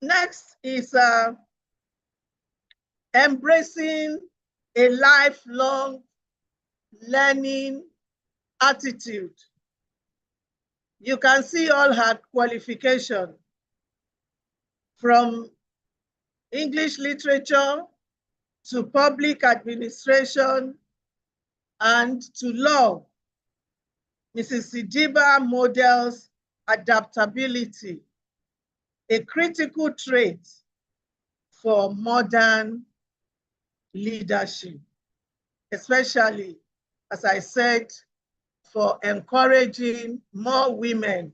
Next is embracing a lifelong learning attitude. You can see all her qualifications from English literature to public administration and to law. Mrs. Ibiba models adaptability, a critical trait for modern leadership, especially, as I said, for encouraging more women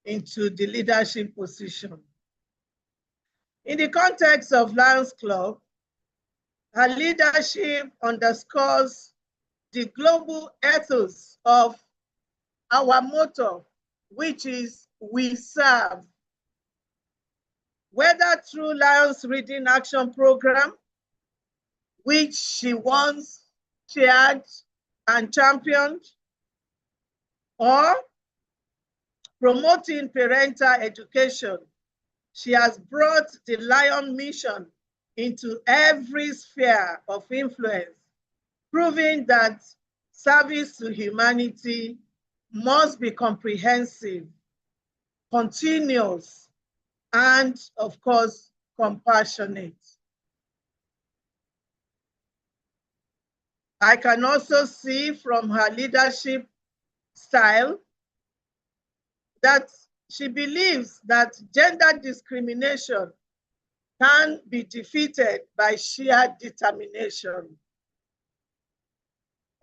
into the leadership position. In the context of Lions Club, her leadership underscores the global ethos of our motto, which is "We serve." Whether through Lions Reading Action Program, which she once chaired and championed, or promoting parental education, she has brought the Lion mission into every sphere of influence, proving that service to humanity must be comprehensive, continuous, and of course, compassionate. I can also see from her leadership style that she believes that gender discrimination can be defeated by sheer determination.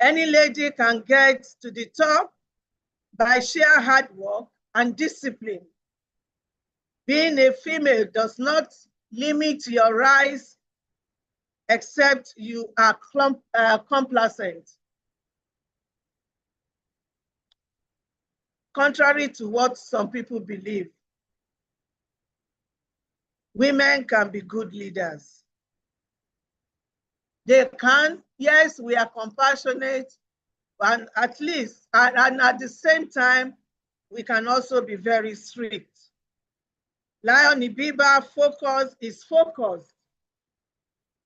Any lady can get to the top by sheer hard work and discipline. Being a female does not limit your rise except you are complacent. Contrary to what some people believe, women can be good leaders. They can, yes, we are compassionate, and at least, and at the same time, we can also be very strict. Lion Ibiba is focused.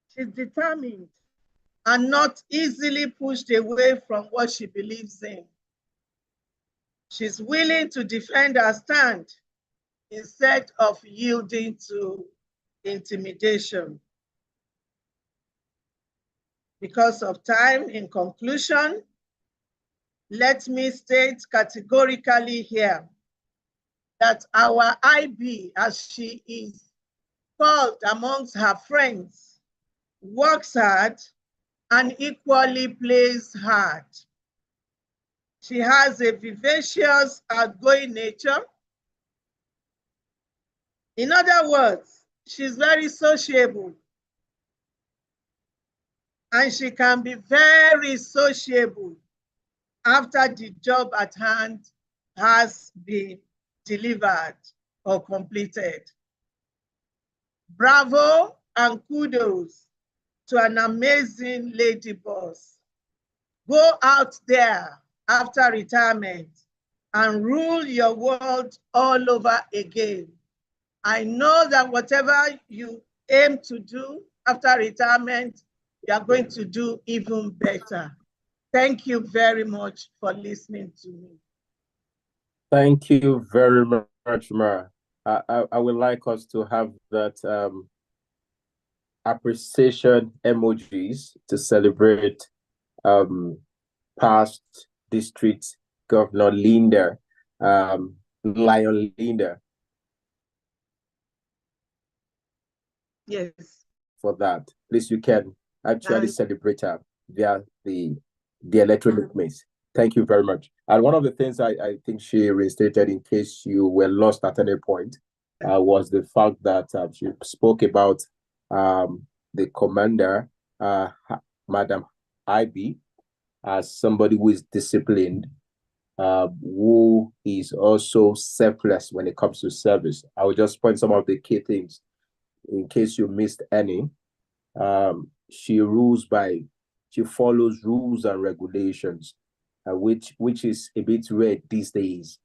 She's determined and not easily pushed away from what she believes in. She's willing to defend her stand instead of yielding to intimidation. Because of time, in conclusion, let me state categorically here that our IB, as she is called amongst her friends, works hard and equally plays hard. She has a vivacious, outgoing nature. In other words, she's very sociable. And she can be very sociable after the job at hand has been delivered or completed. Bravo and kudos to an amazing lady boss. Go out there after retirement and rule your world all over again. I know that whatever you aim to do after retirement, you are going to do even better. Thank you very much for listening to me. Thank you very much, Mara. I would like us to have that appreciation emojis to celebrate past district governor Linda, Lion Linda. Yes. For that. Please, you can actually celebrate her via the electronic means. Thank you very much. And one of the things I think she restated, in case you were lost at any point, was the fact that she spoke about the commander, Madam IB, as somebody who is disciplined, who is also selfless when it comes to service. I will just point some of the key things in case you missed any. She follows rules and regulations, which is a bit rare these days.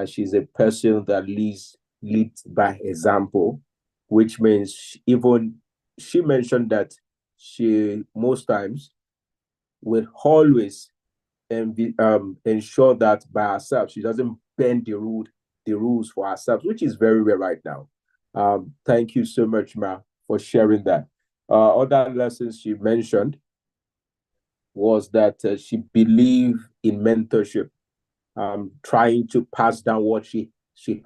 She's a person that leads by example. which means even she mentioned that she most times will always ensure that by herself she doesn't bend the rules for herself, which is very rare right now. Thank you so much, Ma, for sharing that. Other lessons she mentioned was that she believed in mentorship, trying to pass down what she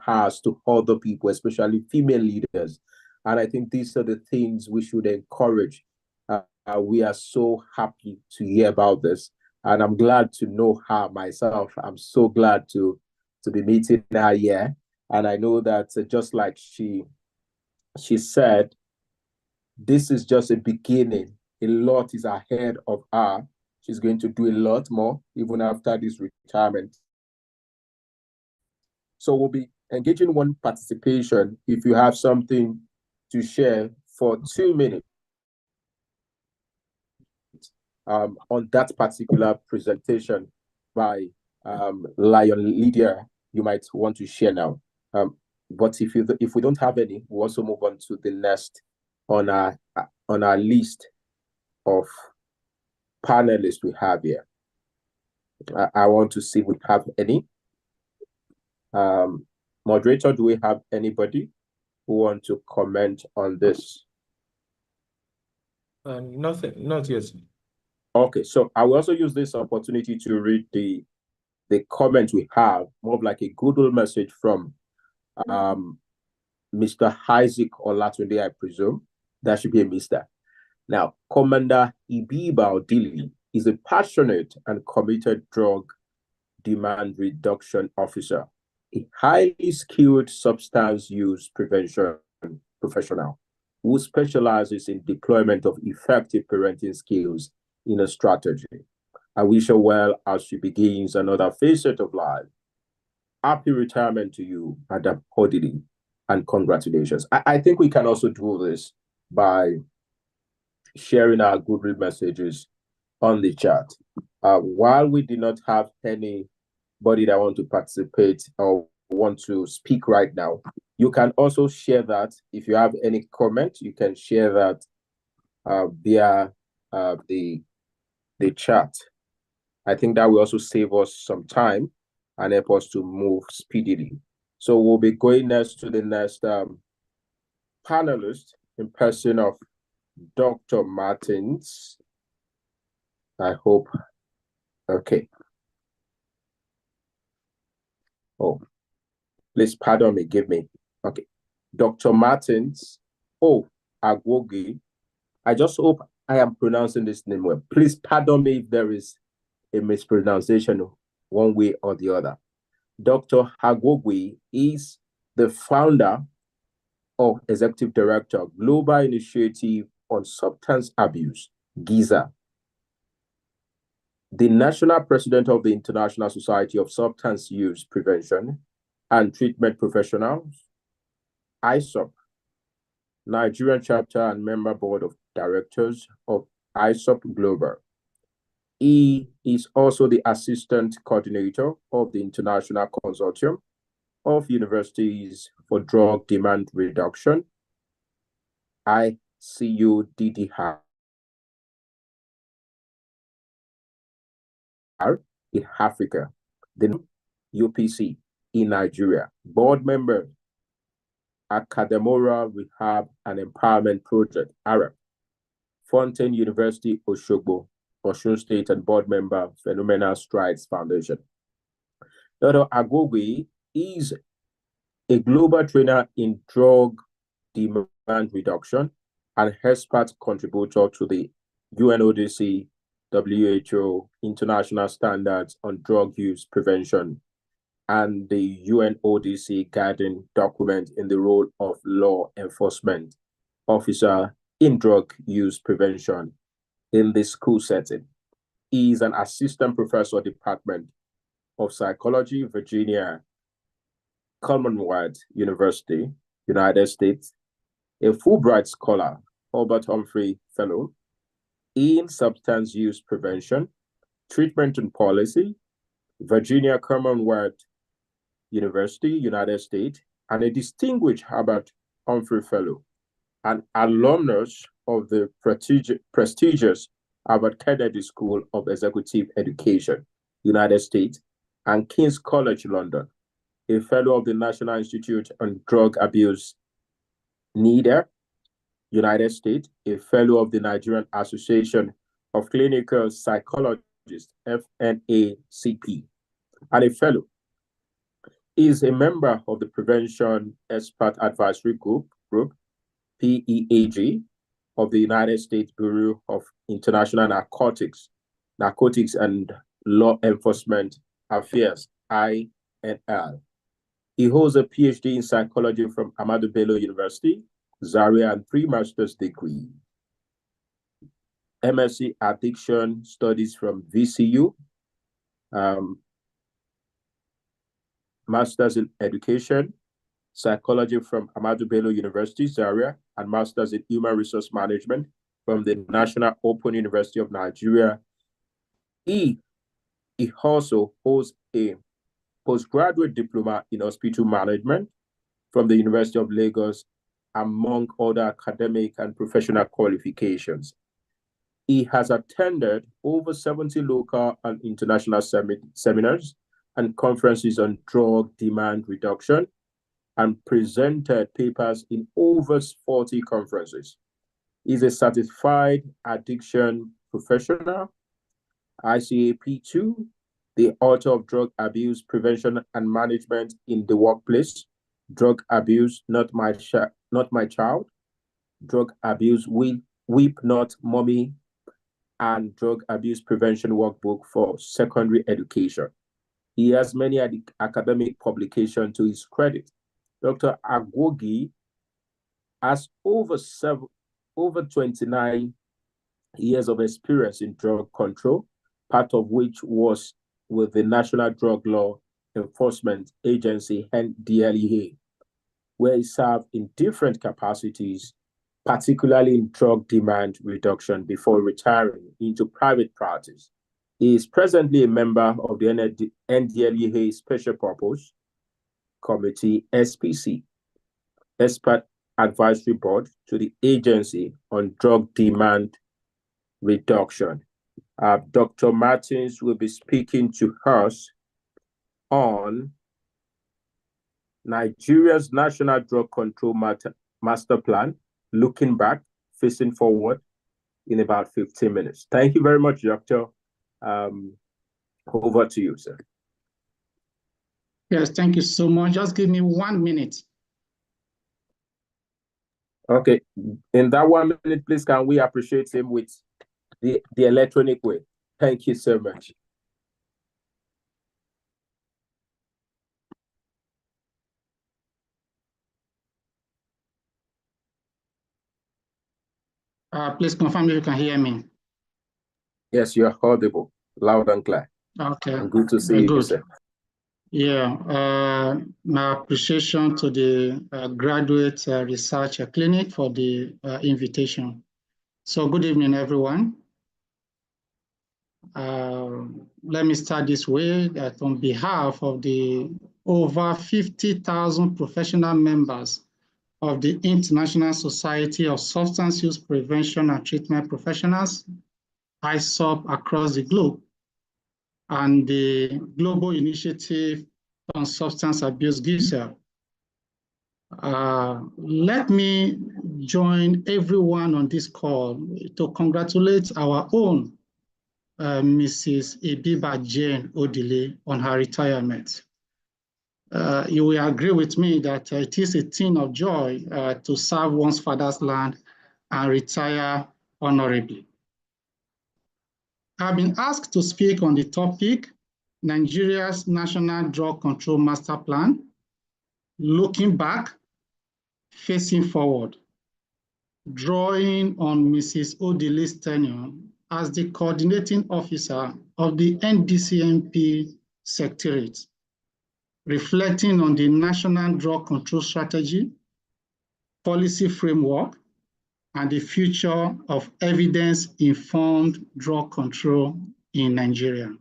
has to other people, especially female leaders. And I think these are the things we should encourage. We are so happy to hear about this, and I'm glad to know her myself. I'm so glad to be meeting her here, and I know that just like she said, this is just a beginning. A lot is ahead of her. She's going to do a lot more even after this retirement. So we'll be engaging one participation. If you have something to share for 2 minutes on that particular presentation by Lion Lydia, you might want to share now. But if we don't have any, we'll also move on to the next on our list of panelists we have here. I want to see if we have any. Moderator, do we have anybody who want to comment on this? Nothing, not yet. Okay, so I will also use this opportunity to read the comment we have, more of like a goodwill message from Mr. Isaac Olatunde, I presume. That should be a Mr. Now, Commander Ibiba Odili is a passionate and committed drug demand reduction officer, a highly skilled substance use prevention professional who specializes in deployment of effective parenting skills in a strategy. I wish her well as she begins another facet of life. Happy retirement to you, Madam Odili, and congratulations. I think we can also do this by sharing our goodwill messages on the chat. While we did not have anybody that want to participate or want to speak right now, you can also share that. If you have any comment, you can share that via the chat. I think that will also save us some time and help us to move speedily. So we'll be going next to the next panelist in person of Dr. Martins. I hope. Okay. Oh, please pardon me. Give me. Okay. Dr. Martins. Oh, Agwogi. I just hope I am pronouncing this name well. Please pardon me if there is a mispronunciation one way or the other. Dr. Agwogi is the founder or executive director of Global Initiative on Substance Abuse, GIZA, the national president of the International Society of Substance Use Prevention and Treatment Professionals, ISOP, Nigerian chapter and member board of directors of ISOP Global. He is also the assistant coordinator of the International Consortium of Universities for Drug Demand Reduction, ICUDDR, in Africa, the UPC in Nigeria, board member, Academora Rehab and Empowerment Project, Arab, Fountain University, Oshogbo, Osun State, and board member, Phenomenal Strides Foundation. Dr. Agwogi is a global trainer in drug demand reduction and expert contributor to the UNODC WHO International Standards on Drug Use Prevention and the UNODC guiding document in the role of law enforcement officer in drug use prevention in the school setting. He is an assistant professor, Department of Psychology, Virginia Commonwealth University, United States, a Fulbright Scholar, Albert Humphrey Fellow in Substance Use Prevention, Treatment and Policy, Virginia Commonwealth University, United States, and a distinguished Albert Humphrey Fellow an alumnus of the prestigious Harvard Kennedy School of Executive Education, United States, and King's College London, a fellow of the National Institute on Drug Abuse, NIDA, United States, a fellow of the Nigerian Association of Clinical Psychologists, FNACP, and a fellow. He is a member of the Prevention Expert Advisory Group, PEAG, of the United States Bureau of International Narcotics and Law Enforcement Affairs, INL. He holds a PhD in psychology from Ahmadu Bello University, Zaria, and 3 master's degrees. MSc Addiction Studies from VCU, Masters in Education, Psychology from Ahmadu Bello University, Zaria, and Masters in Human Resource Management from the National Open University of Nigeria. He also holds a postgraduate diploma in hospital management from the University of Lagos, among other academic and professional qualifications. He has attended over 70 local and international seminars and conferences on drug demand reduction, and presented papers in over 40 conferences. He's a certified addiction professional, ICAP2, the author of Drug Abuse Prevention and Management in the Workplace, Drug Abuse, Not My Child, Drug Abuse, Weep Not Mommy, and Drug Abuse Prevention Workbook for Secondary Education. He has many academic publications to his credit. Dr. Agwogi has over 29 years of experience in drug control, part of which was with the National Drug Law Enforcement Agency, NDLEA, where he served in different capacities, particularly in drug demand reduction, before retiring into private practice. He is presently a member of the NDLEA Special Purpose Committee, SPC, Expert Advisory Board to the Agency on Drug Demand Reduction. Dr. Martins will be speaking to us on Nigeria's National Drug Control Master Plan, looking back, facing forward, in about 15 minutes. Thank you very much, Doctor. Over to you, sir. Yes, thank you so much. Just give me 1 minute. Okay, in that 1 minute, please, can we appreciate him with the electronic way? Thank you so much. Please confirm if you can hear me. Yes, you are audible, loud and clear. Okay. And good to see you, sir. Yeah, my appreciation to the Graduate Research Clinic for the invitation. So good evening, everyone. Let me start this way, that on behalf of the over 50,000 professional members of the International Society of Substance Use Prevention and Treatment Professionals, ISOP, across the globe, and the Global Initiative on Substance Abuse, GISA. Let me join everyone on this call to congratulate our own Mrs. Ibiba Jane Odili on her retirement. You will agree with me that it is a thing of joy to serve one's father's land and retire honorably. I've been asked to speak on the topic, Nigeria's National Drug Control Master Plan, looking back, facing forward, drawing on Mrs. Odili's tenure as the coordinating officer of the NDCMP Secretariat, reflecting on the National Drug Control Strategy, policy framework, and the future of evidence-informed drug control in Nigeria.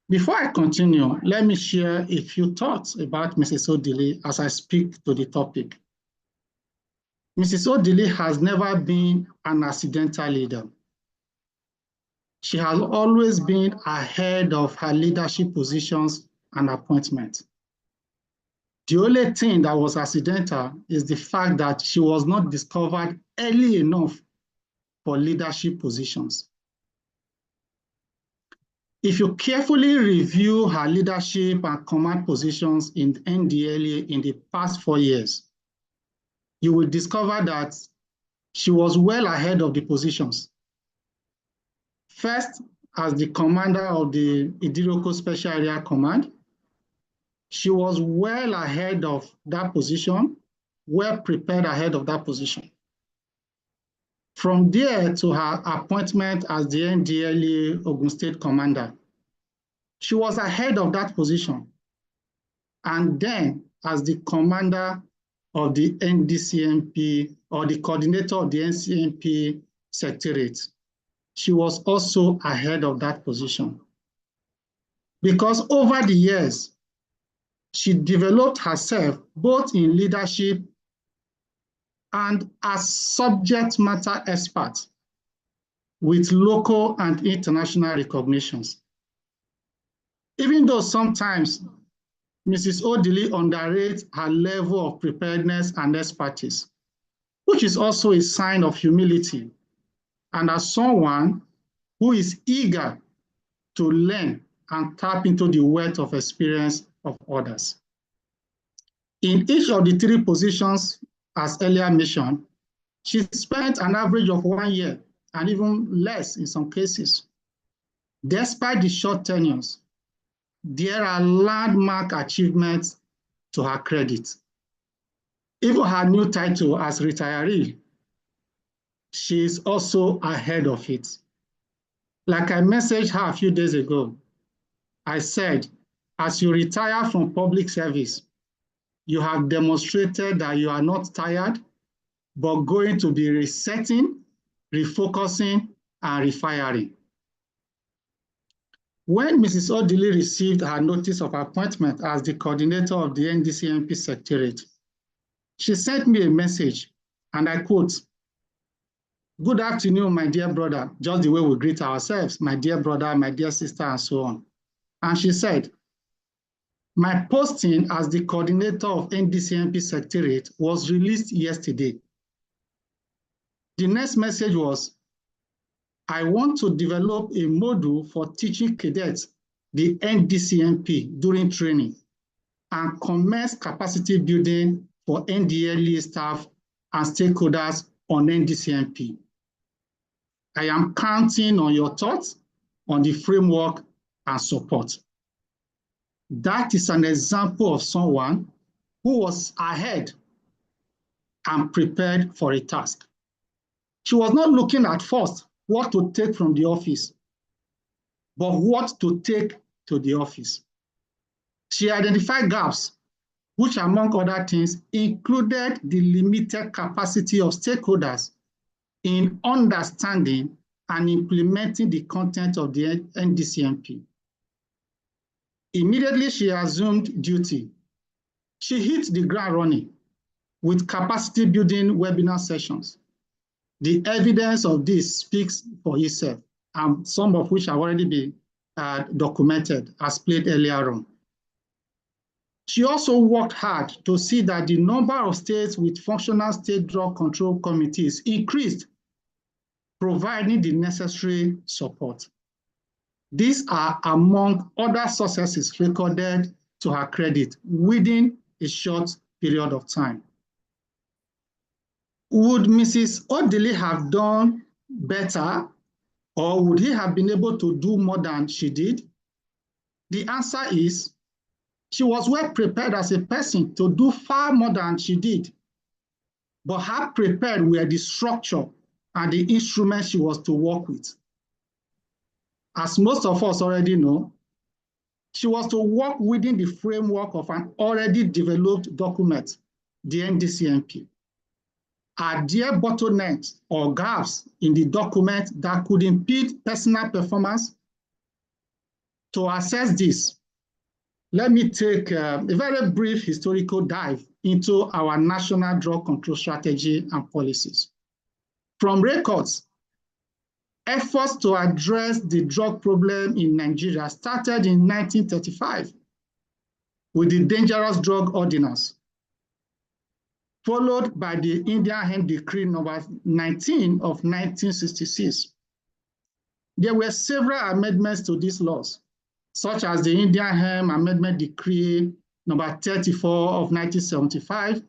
Before I continue, let me share a few thoughts about Mrs. Odili as I speak to the topic. Mrs. Odili has never been an accidental leader. She has always been ahead of her leadership positions and appointments. The only thing that was accidental is the fact that she was not discovered early enough for leadership positions. If you carefully review her leadership and command positions in NDLEA in the past 4 years, you will discover that she was well ahead of the positions. First, as the commander of the Idiroko Special Area Command, she was well ahead of that position, well prepared ahead of that position. From there to her appointment as the NDLEA Ogun State Commander, she was ahead of that position. And then as the commander of the NDCMP or the coordinator of the NCMP Secretariat, she was also ahead of that position. Because over the years, she developed herself both in leadership and as subject matter expert with local and international recognitions. Even though sometimes Mrs. Odili underrates her level of preparedness and expertise, which is also a sign of humility, and as someone who is eager to learn and tap into the wealth of experience of others. In each of the 3 positions, as earlier mentioned, she spent an average of 1 year and even less in some cases. Despite the short tenures, there are landmark achievements to her credit. Even her new title as retiree, she is also ahead of it. Like I messaged her a few days ago, I said, as you retire from public service, you have demonstrated that you are not tired, but going to be resetting, refocusing, and refiring. When Mrs. Odili received her notice of appointment as the coordinator of the NDCMP Secretariat, she sent me a message, and I quote, "Good afternoon, my dear brother," just the way we greet ourselves, my dear brother, my dear sister, and so on. And she said, "My posting as the coordinator of NDCMP Secretariat was released yesterday." The next message was, "I want to develop a module for teaching cadets the NDCMP during training and commence capacity building for NDLEA staff and stakeholders on NDCMP. I am counting on your thoughts on the framework and support." That is an example of someone who was ahead and prepared for a task. She was not looking at first what to take from the office, but what to take to the office. She identified gaps, which among other things included the limited capacity of stakeholders in understanding and implementing the content of the NDCMP. Immediately she assumed duty, she hit the ground running with capacity building webinar sessions. The evidence of this speaks for itself, and some of which have already been documented as played earlier on. She also worked hard to see that the number of states with functional state drug control committees increased, providing the necessary support. These are among other successes recorded to her credit within a short period of time. Would Mrs. Odili have done better, or would he have been able to do more than she did? The answer is, she was well prepared as a person to do far more than she did, but how prepared were the structure and the instruments she was to work with? As most of us already know, she was to work within the framework of an already developed document, the NDCMP. Are there bottlenecks or gaps in the document that could impede personal performance? To assess this, let me take a very brief historical dive into our national drug control strategy and policies. From records, efforts to address the drug problem in Nigeria started in 1935 with the Dangerous Drug Ordinance, followed by the Indian Hemp Decree number 19 of 1966. There were several amendments to these laws, such as the Indian Hemp Amendment Decree number 34 of 1975.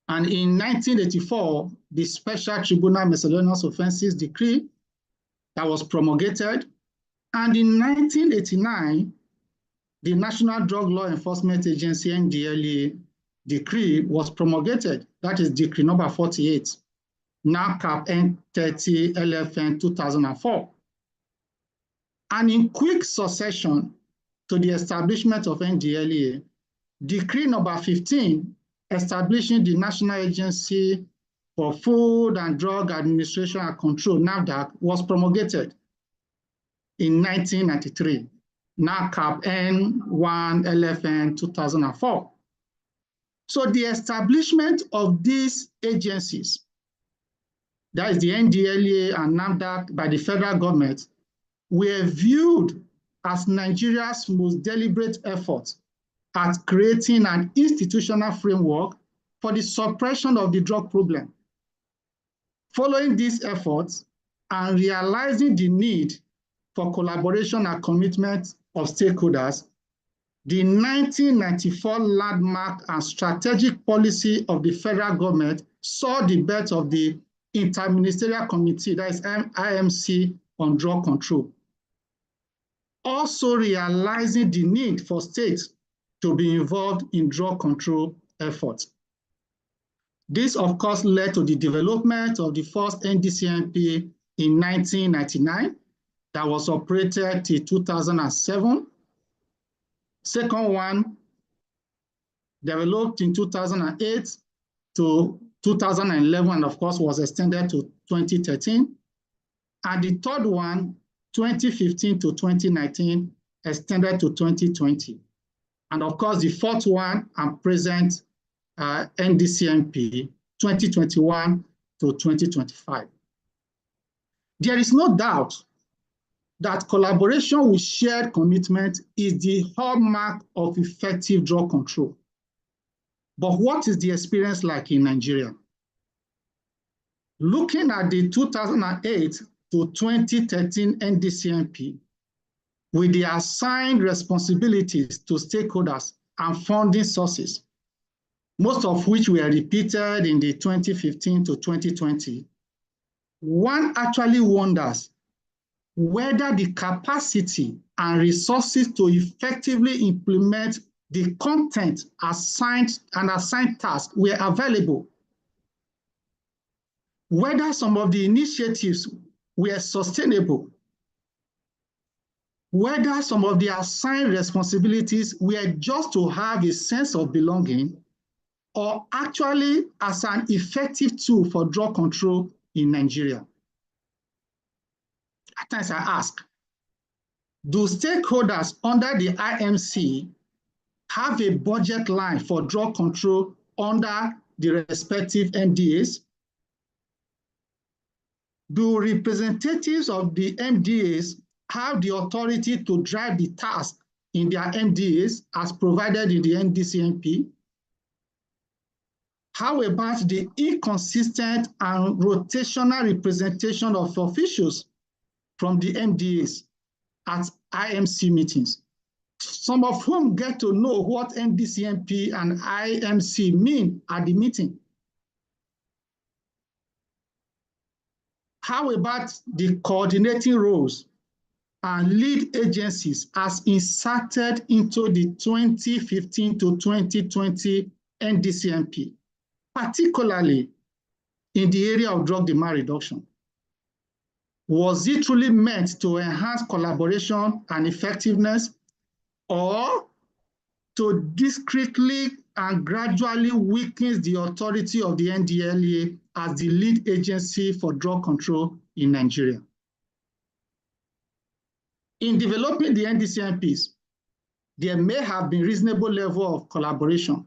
And in 1984, the Special Tribunal Miscellaneous Offences Decree that was promulgated. And in 1989, the National Drug Law Enforcement Agency, NDLEA, decree was promulgated. That is decree number 48, NACAP N30 LFN 2004. And in quick succession to the establishment of NDLEA, decree number 15, establishing the National Agency for Food and Drug Administration and Control, NAFDAC, was promulgated in 1993, NACAP N1 LFN 2004. So the establishment of these agencies, that is the NDLEA and NAFDAC by the federal government, were viewed as Nigeria's most deliberate effort at creating an institutional framework for the suppression of the drug problem. Following these efforts and realizing the need for collaboration and commitment of stakeholders, the 1994 landmark and strategic policy of the federal government saw the birth of the Interministerial Committee, that is IMC, on drug control. Also realizing the need for states to be involved in drug control efforts. This, of course, led to the development of the first NDCMP in 1999 that was operated till 2007. Second one, developed in 2008 to 2011, and of course was extended to 2013. And the third one, 2015 to 2019, extended to 2020. And of course, the fourth one and present NDCMP, 2021 to 2025. There is no doubt that collaboration with shared commitment is the hallmark of effective drug control. But what is the experience like in Nigeria? Looking at the 2008 to 2013 NDCMP, with the assigned responsibilities to stakeholders and funding sources, most of which were repeated in the 2015 to 2020, one actually wonders whether the capacity and resources to effectively implement the content assigned and assigned tasks were available, whether some of the initiatives were sustainable, whether some of the assigned responsibilities were just to have a sense of belonging or actually as an effective tool for drug control in Nigeria. At times I ask, do stakeholders under the IMC have a budget line for drug control under the respective MDAs? Do representatives of the MDAs have the authority to drive the task in their MDAs as provided in the NDCMP? How about the inconsistent and rotational representation of officials from the MDAs at IMC meetings, some of whom get to know what NDCMP and IMC mean at the meeting? How about the coordinating roles and lead agencies as inserted into the 2015 to 2020 NDCMP, particularly in the area of drug demand reduction? Was it truly meant to enhance collaboration and effectiveness, or to discreetly and gradually weaken the authority of the NDLEA as the lead agency for drug control in Nigeria? In developing the NDCMPs, there may have been reasonable level of collaboration,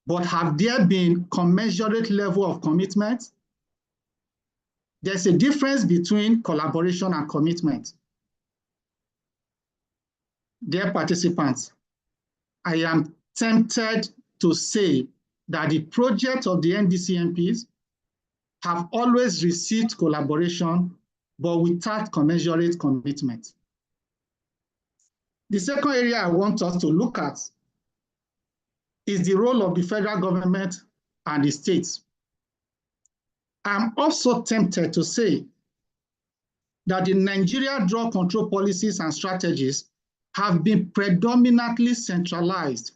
but have there been commensurate level of commitment? There's a difference between collaboration and commitment. Dear participants, I am tempted to say that the project of the NDCMPs have always received collaboration, but without commensurate commitment. The second area I want us to look at is the role of the federal government and the states. I'm also tempted to say that the Nigeria drug control policies and strategies have been predominantly centralized.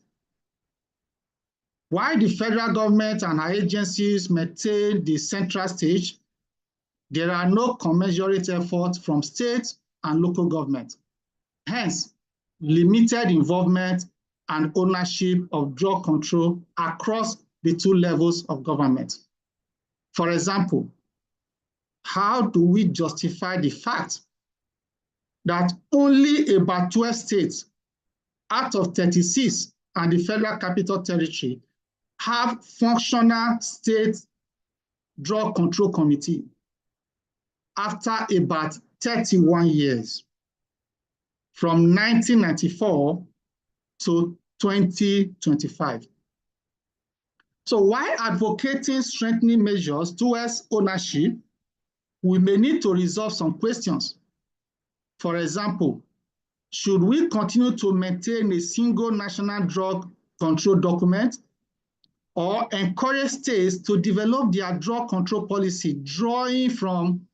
While the federal government and our agencies maintain the central stage, there are no commensurate efforts from state and local government. Hence, limited involvement and ownership of drug control across the two levels of government. For example, how do we justify the fact that only about 12 states out of 36 and the Federal Capital Territory have functional state drug control committee after about 31 years, from 1994 to 2025. So while advocating strengthening measures towards ownership, we may need to resolve some questions. For example, should we continue to maintain a single national drug control document or encourage states to develop their drug control policy, drawing from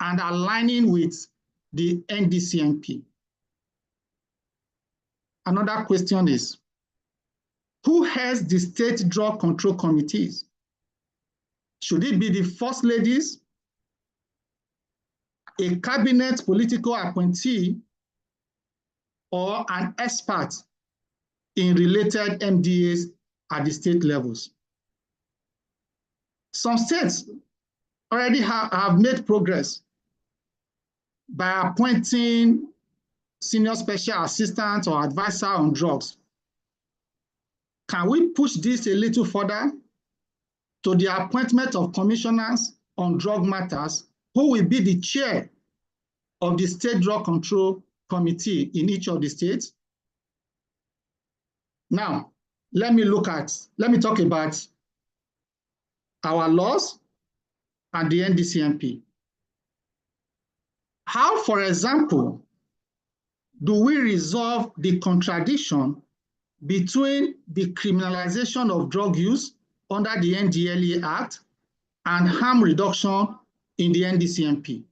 and aligning with the NDCMP? Another question is, who heads the state drug control committees? Should it be the first ladies, a cabinet political appointee, or an expert in related MDAs at the state levels? Some states already have made progress by appointing senior special assistant or advisor on drugs. Can we push this a little further to the appointment of commissioners on drug matters who will be the chair of the state drug control committee in each of the states? Now, let me talk about our laws and the NDCMP. How, for example, do we resolve the contradiction between the criminalization of drug use under the NDLEA Act and harm reduction in the NDCMP?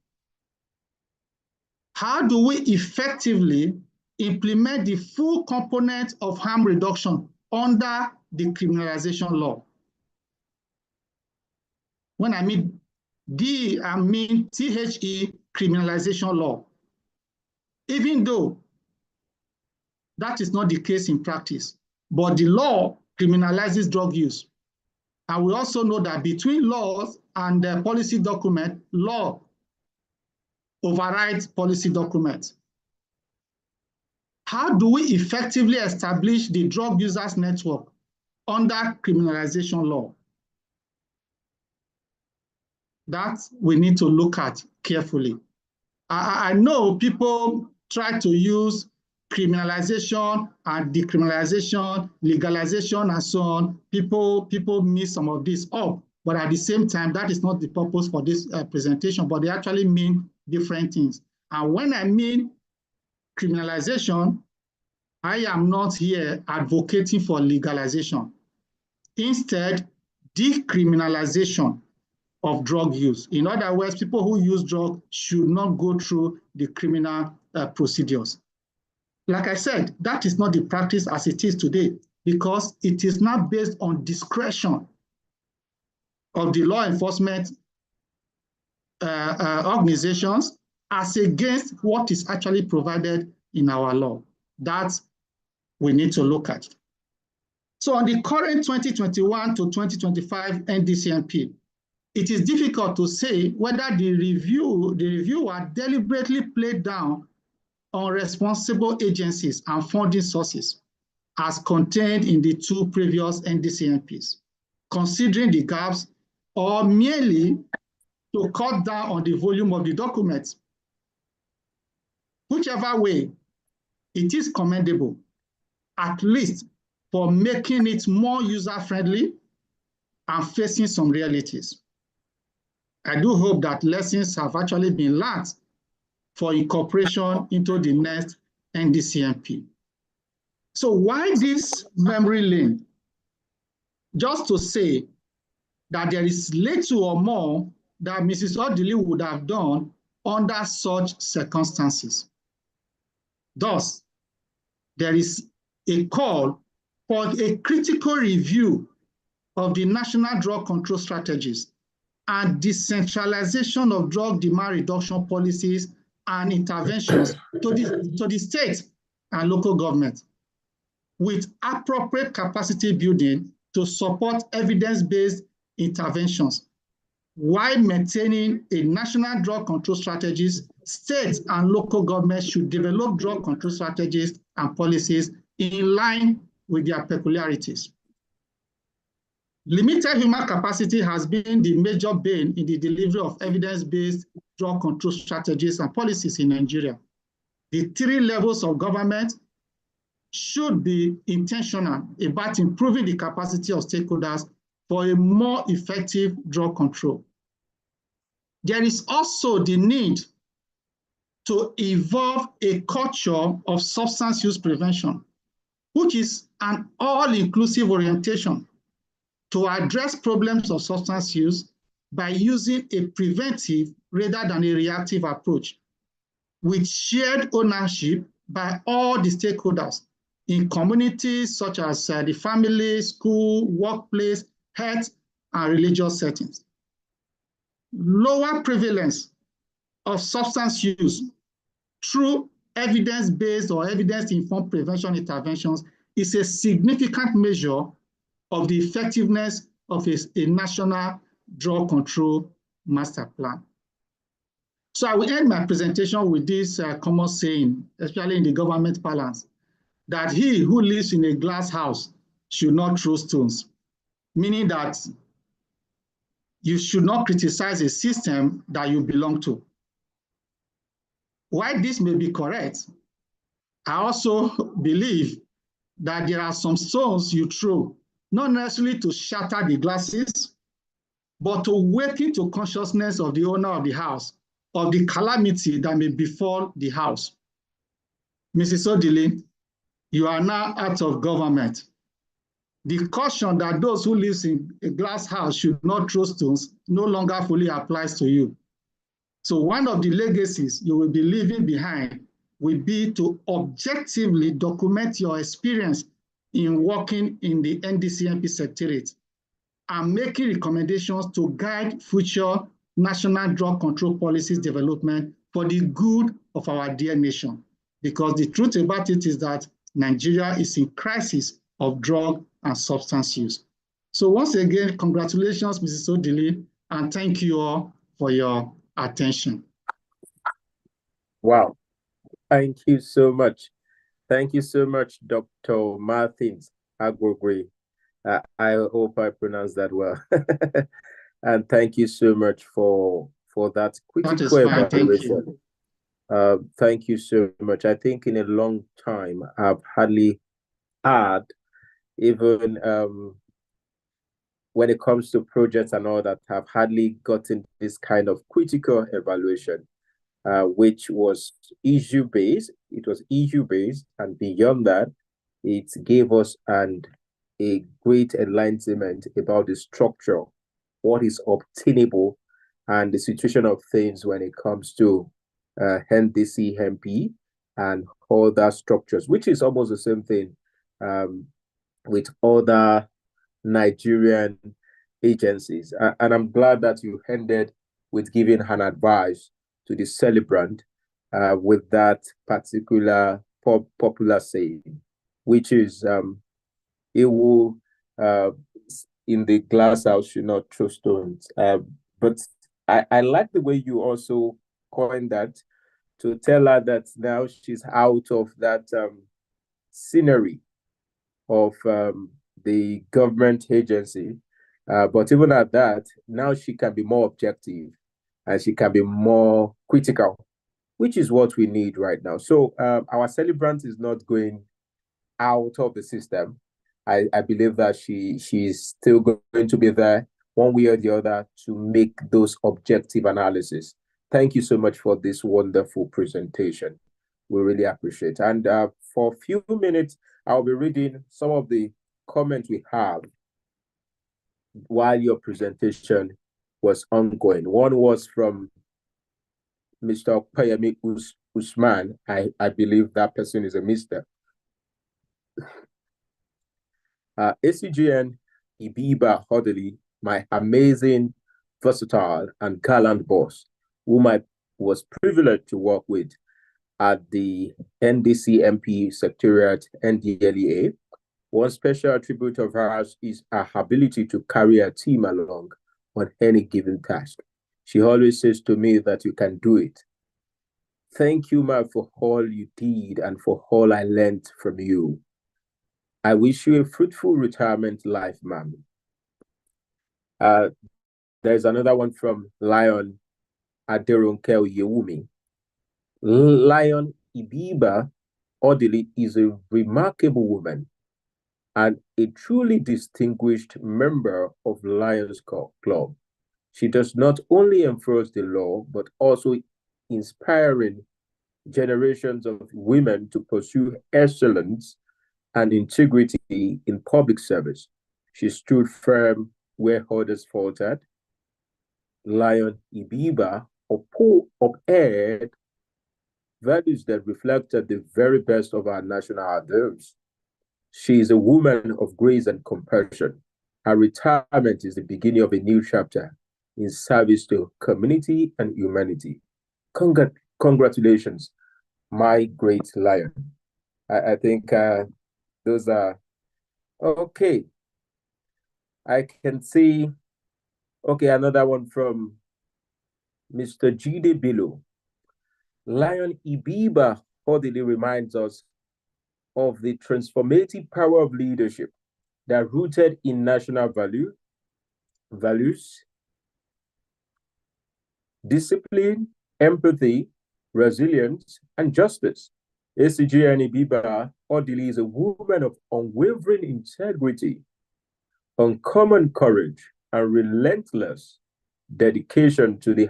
How do we effectively implement the full component of harm reduction under the criminalization law? When I mean D, I mean THE criminalization law. Even though that is not the case in practice, but the law criminalizes drug use. And we also know that between laws and the policy document, law overrides policy documents. How do we effectively establish the drug users network under criminalization law? That we need to look at carefully. I know people try to use criminalization and decriminalization, legalization, and so on. People miss some of this up, but at the same time, that is not the purpose for this presentation, but they actually mean different things. And when I mean criminalization, I am not here advocating for legalization. Instead, decriminalization of drug use. In other words, people who use drugs should not go through the criminal procedures. Like I said, that is not the practice as it is today, because it is not based on discretion of the law enforcement organizations as against what is actually provided in our law. That we need to look at. So on the current 2021 to 2025 NDCMP, it is difficult to say whether the reviewer deliberately played down on responsible agencies and funding sources as contained in the 2 previous NDCMPs, considering the gaps or merely to cut down on the volume of the documents. Whichever way, it is commendable, at least for making it more user-friendly and facing some realities. I do hope that lessons have actually been learned for incorporation into the next NDCMP. So why this memory lane? Just to say that there is little or more that Mrs. Odili would have done under such circumstances. Thus, there is a call for a critical review of the national drug control strategies and decentralization of drug demand reduction policies and interventions to the state and local government, with appropriate capacity building to support evidence-based interventions while maintaining a national drug control strategies. States and local governments should develop drug control strategies and policies in line with their peculiarities. Limited human capacity has been the major bane in the delivery of evidence-based drug control strategies and policies in Nigeria. The 3 levels of government should be intentional about improving the capacity of stakeholders for a more effective drug control. There is also the need to evolve a culture of substance use prevention, which is an all-inclusive orientation to address problems of substance use by using a preventive rather than a reactive approach, with shared ownership by all the stakeholders in communities such as the family, school, workplace, health, and religious settings. Lower prevalence of substance use through evidence-based or evidence-informed prevention interventions is a significant measure of the effectiveness of a national drug control master plan. So I will end my presentation with this common saying, especially in the government parlance, that he who lives in a glass house should not throw stones, meaning that you should not criticize a system that you belong to. While this may be correct, I also believe that there are some stones you throw, not necessarily to shatter the glasses, but to awaken to consciousness of the owner of the house, of the calamity that may befall the house. Mrs. Odili, you are now out of government. The caution that those who live in a glass house should not throw stones no longer fully applies to you. So one of the legacies you will be leaving behind will be to objectively document your experience in working in the NDCMP secretariat and making recommendations to guide future national drug control policies development for the good of our dear nation. Because the truth about it is that Nigeria is in crisis of drug and substance use. So once again, congratulations, Mrs. Odili, and thank you all for your attention. Wow. Thank you so much. Thank you so much, Dr. Martins Agwogwe. I hope I pronounced that well. And thank you so much for that critical evaluation. Thank you so much. I think in a long time, I've hardly had, even when it comes to projects and all that, I've hardly gotten this kind of critical evaluation, which was issue-based. It was issue-based, and beyond that, it gave us a great enlightenment about the structure, what is obtainable, and the situation of things when it comes to NDCMP and other structures, which is almost the same thing with other Nigerian agencies. And I'm glad that you ended with giving an advice to the celebrant with that particular popular saying, which is it will in the glass house should not throw stones. But I like the way you also coined that, to tell her that now she's out of that scenery of the government agency. But even at that, now she can be more objective and she can be more critical, which is what we need right now. So our celebrant is not going out of the system. I believe that she's still going to be there one way or the other to make those objective analysis. Thank you so much for this wonderful presentation. We really appreciate it. And for a few minutes, I'll be reading some of the comments we have while your presentation was ongoing. One was from Mr. Payami Usman. I believe that person is a Mr. ACGN Ibiba Odili, my amazing, versatile, and gallant boss, whom I was privileged to work with at the NDC MP Secretariat NDLEA. One special attribute of hers is her ability to carry a team along on any given task. She always says to me that you can do it. Thank you, ma'am, for all you did and for all I learned from you. I wish you a fruitful retirement life, ma'am. There's another one from Lion Aderonkel Yewumi. Lion Ibiba Odili is a remarkable woman and a truly distinguished member of Lions Club. She does not only enforce the law, but also inspiring generations of women to pursue excellence and integrity in public service. She stood firm where others faltered. Lion Ibiba upheld values that reflected the very best of our national ideals. She is a woman of grace and compassion. Her retirement is the beginning of a new chapter in service to community and humanity. Congratulations, my great lion. I think those are okay. I can see, okay, another one from Mr. Jide Bilo. Lion Ibiba Odili reminds us of the transformative power of leadership that rooted in national values, discipline, empathy, resilience, and justice. ACGN Ibiba Odili is a woman of unwavering integrity, uncommon courage, and relentless dedication to the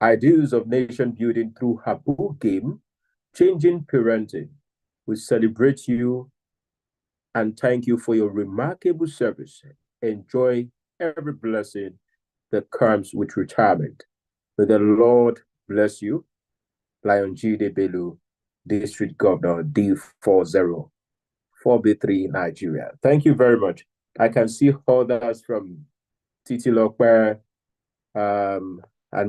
ideals of nation building through her book game, Changing Parenting. We celebrate you and thank you for your remarkable service. Enjoy every blessing that comes with retirement. May the Lord bless you. Lion Jide Bello, District Governor D40, 4B3, Nigeria. Thank you very much. I can see others from Titi Lokwe and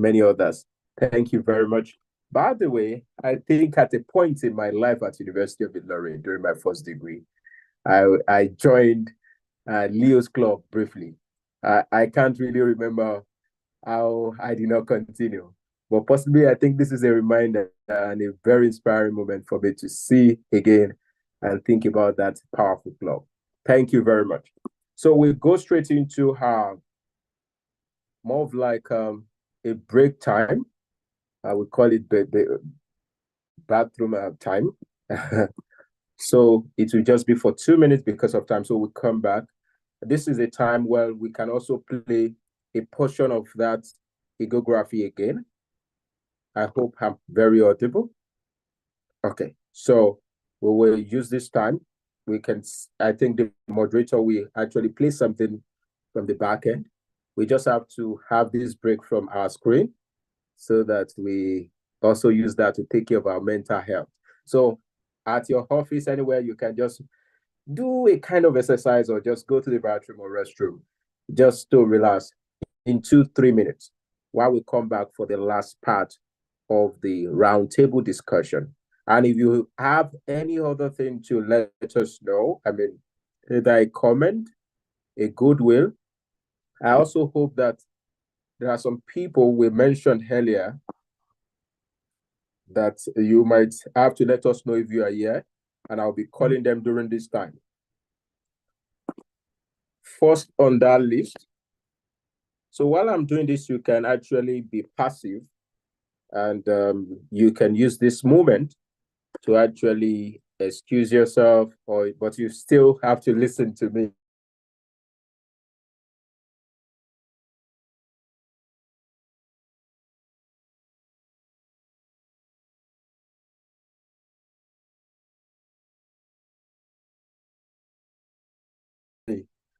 many others. Thank you very much. By the way, I think at a point in my life at University of Ilorin during my first degree, I joined Leo's Club briefly. I can't really remember how I did not continue, but possibly I think this is a reminder and a very inspiring moment for me to see again and think about that powerful club. Thank you very much. So we'll go straight into more of like a break time. I would call it the bathroom time. So it will just be for 2 minutes because of time. So we'll come back. This is a time where we can also play a portion of that ecography again. I hope I'm very audible. Okay, so we will use this time. We can, I think the moderator will actually play something from the back end. We just have to have this break from our screen so that we also use that to take care of our mental health. So at your office, anywhere, you can just do a kind of exercise or just go to the bathroom or restroom just to relax in 2-3 minutes while we come back for the last part of the roundtable discussion. And if you have any other thing to let us know, I mean, either a comment, a goodwill. I also hope that there are some people we mentioned earlier that you might have to let us know if you are here, and I'll be calling them during this time. First on that list. So while I'm doing this, you can actually be passive, and you can use this moment to actually excuse yourself, but you still have to listen to me.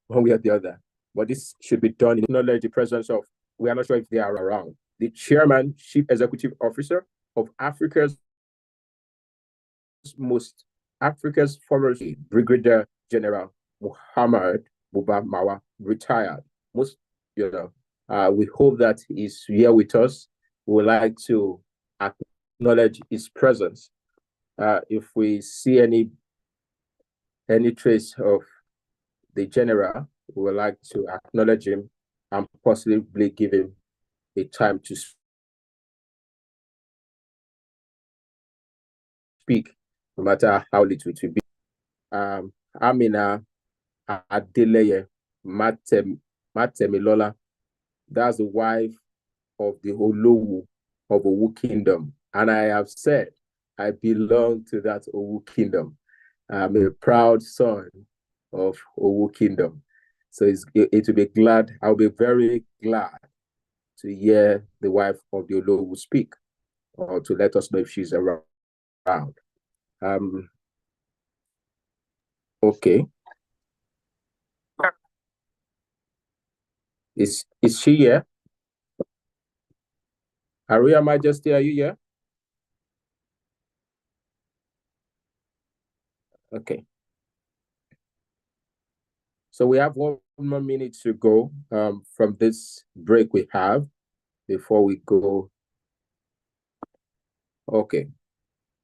One way or the other. But this should be done in acknowledge the presence of, we are not sure if they are around, the chairman, chief executive officer of Africa's former Brigadier General Muhammad Buba Mawa, retired. We hope that he's here with us. We would like to acknowledge his presence. If we see any trace of the general, we would like to acknowledge him and possibly give him a time to speak, no matter how little it will be. Amina Adeleye Matemilola, that's the wife of the Olowu of Owu Kingdom. And I have said, I belong to that Owu Kingdom. I'm a proud son of Owu Kingdom. So it will be glad, I'll be very glad to hear the wife of the Olowu speak, or to let us know if she's around. Okay. Is she here? Aria Majesty, are you here? Okay. So we have 1 more minute to go from this break we have before we go. Okay.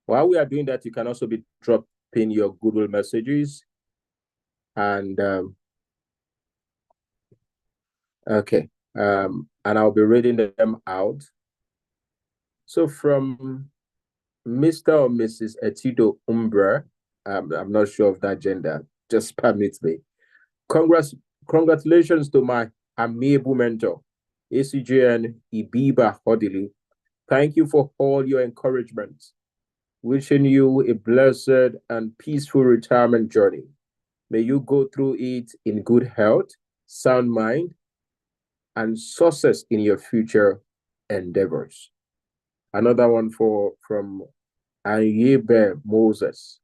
While we are doing that, you can also be dropping your goodwill messages. And okay. And I'll be reading them out. So from Mr. or Mrs. Etido Umbra, I'm not sure of that gender, just permit me. Congratulations to my amiable mentor, ACGN Ibiba Odili. Thank you for all your encouragement. Wishing you a blessed and peaceful retirement journey. May you go through it in good health, sound mind, and success in your future endeavors. Another one from Ayebe Moses.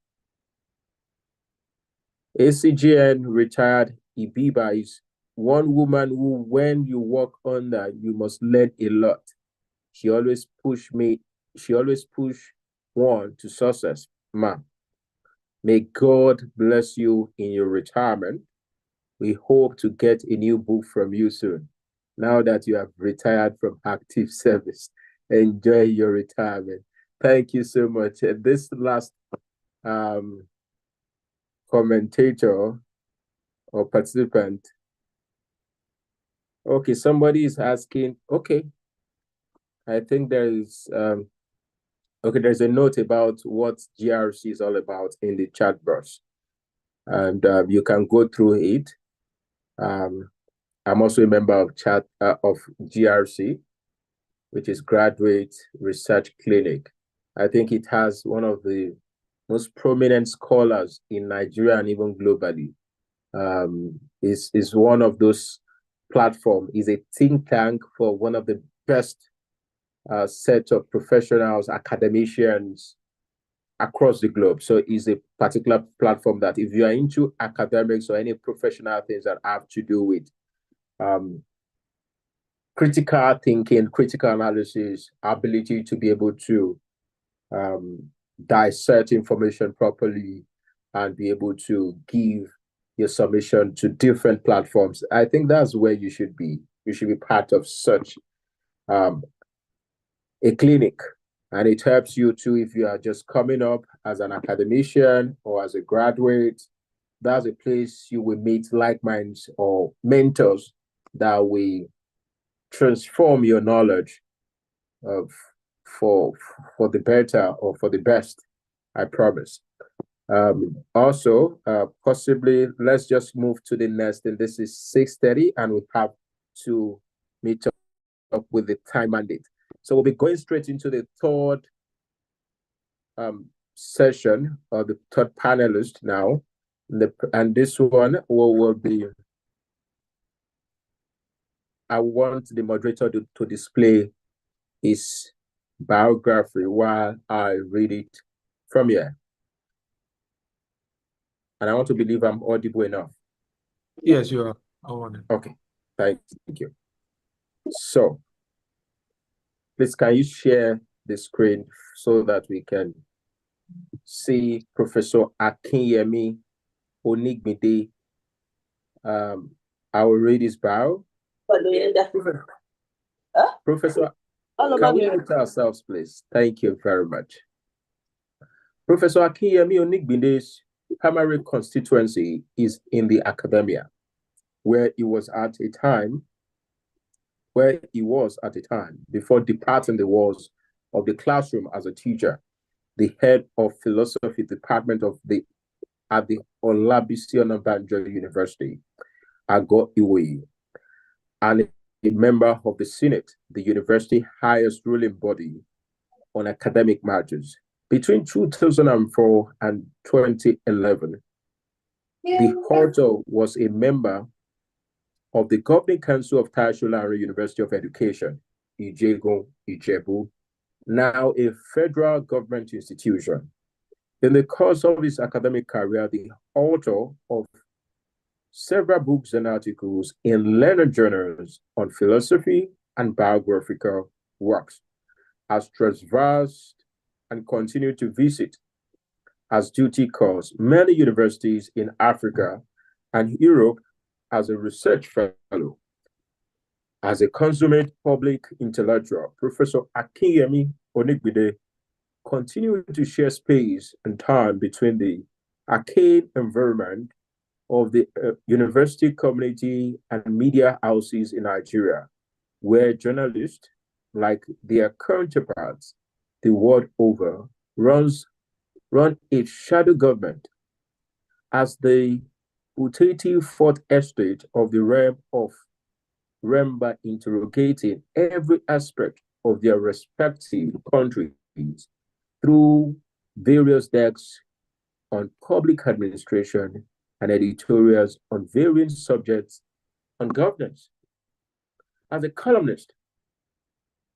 ACGN retired Ibiba is one woman who, when you walk under, you must learn a lot. She always push one to success, ma. May God bless you in your retirement. We hope to get a new book from you soon. Now that you have retired from active service, enjoy your retirement. Thank you so much. And this last commentator or participant. Okay, somebody is asking, okay. I think there's there's a note about what GRC is all about in the chat box. And you can go through it. I'm also a member of GRC, which is Graduate Research Clinic. I think it has one of the most prominent scholars in Nigeria and even globally. Is one of those platforms, is a think tank for one of the best set of professionals, academicians across the globe. So it's a particular platform that if you are into academics or any professional things that have to do with critical thinking, critical analysis, ability to be able to dissect information properly and be able to give your submission to different platforms, I think that's where you should be. You should be part of such a clinic. And it helps you too if you are just coming up as an academician or as a graduate. That's a place you will meet like minds or mentors that will transform your knowledge for the better or for the best, I promise. Also, possibly let's just move to the next, and this is 6:30, and we have to meet up with the time mandate. So we'll be going straight into the third session, or the third panelist now. And this one will be, I want the moderator to display his biography while I read it from here. And I want to believe I'm audible enough. Yes, you are. I want it. Okay, thank you. So, please, can you share the screen so that we can see Professor Akinyemi Onigbide? I will read his bio. Professor, can we mute ourselves, please? Thank you very much. Professor Akinyemi Onigbide's primary constituency is in the academia, where he was at a time before departing the walls of the classroom as a teacher, the head of philosophy department at the Olabisi Onabanjo University, Ago Iwoyi, and a member of the Senate, the university highest ruling body on academic matters. Between 2004 and 2011, the author was a member of the Governing Council of Tasholari University of Education, Ijegun, Ijebu, now a federal government institution. In the course of his academic career, the author of several books and articles in learned journals on philosophy and biographical works, has traversed and continued to visit as duty calls many universities in Africa and Europe as a research fellow. As a consummate public intellectual, Professor Akinyemi Onigbide continued to share space and time between the arcade environment of the university community and media houses in Nigeria, where journalists, like their counterparts the world over, run a shadow government as the putative fourth estate of the realm of by interrogating every aspect of their respective countries through various decks on public administration and editorials on varying subjects on governance. As a columnist,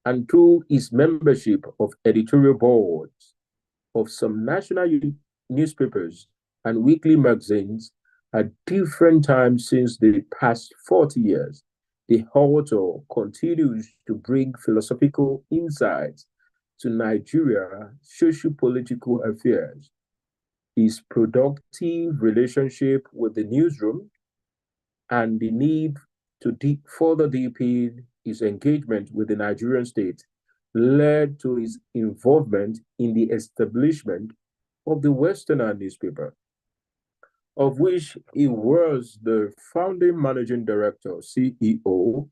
and through his membership of editorial boards of some national newspapers and weekly magazines at different times since the past 40 years, the author continues to bring philosophical insights to Nigeria socio-political affairs. His productive relationship with the newsroom and the need to further deepen his engagement with the Nigerian state led to his involvement in the establishment of the Westerner newspaper, of which he was the founding managing director, CEO,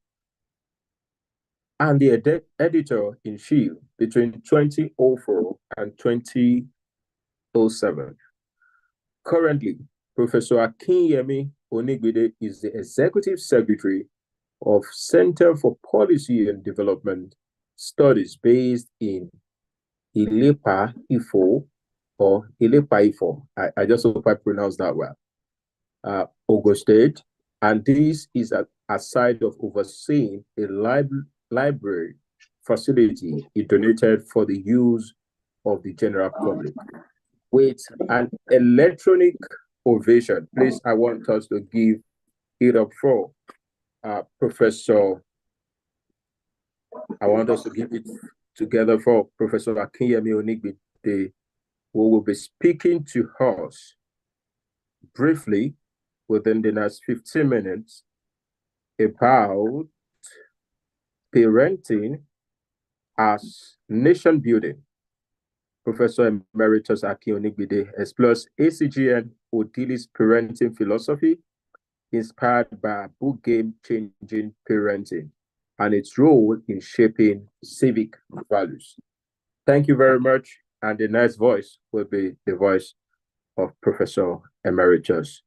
and the editor-in-chief between 2004 and 2007. Currently, Professor Akinyemi Onigbide is the executive secretary of Center for Policy and Development Studies based in Ilepa Ifo, or Ilepa Ifo. I just hope I pronounced that well. Ogun State, and this is aside of overseeing a library facility he donated for the use of the general public. With an electronic ovation, please, I want us to give it up for Professor. I want us to give it together for Professor Akinyemi Onigbide, who will be speaking to us briefly within the next 15 minutes about parenting as nation building. Professor Emeritus Akinyemi Onigbide explores ACGN Odili's parenting philosophy, inspired by book game changing parenting and its role in shaping civic values. Thank you very much. And the next voice will be the voice of Professor Emeritus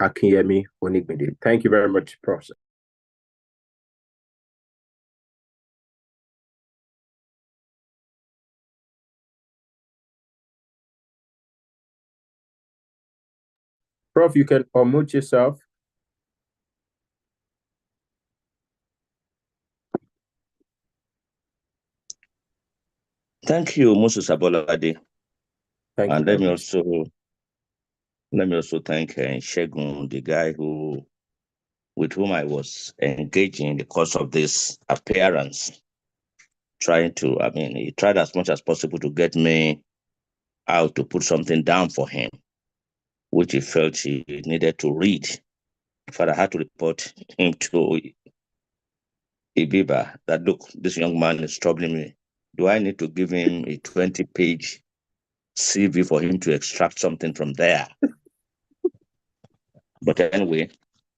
Akinyemi Onigbinde. Thank you very much, Professor. Prof, you can unmute yourself. Thank you, Moses Abolade. And let me also thank Shegun, the guy with whom I was engaging in the course of this appearance. He tried as much as possible to get me out to put something down for him, which he felt he needed to read. In fact, I had to report him to Ibiba that, look, this young man is troubling me. Do I need to give him a 20-page CV for him to extract something from there? But anyway,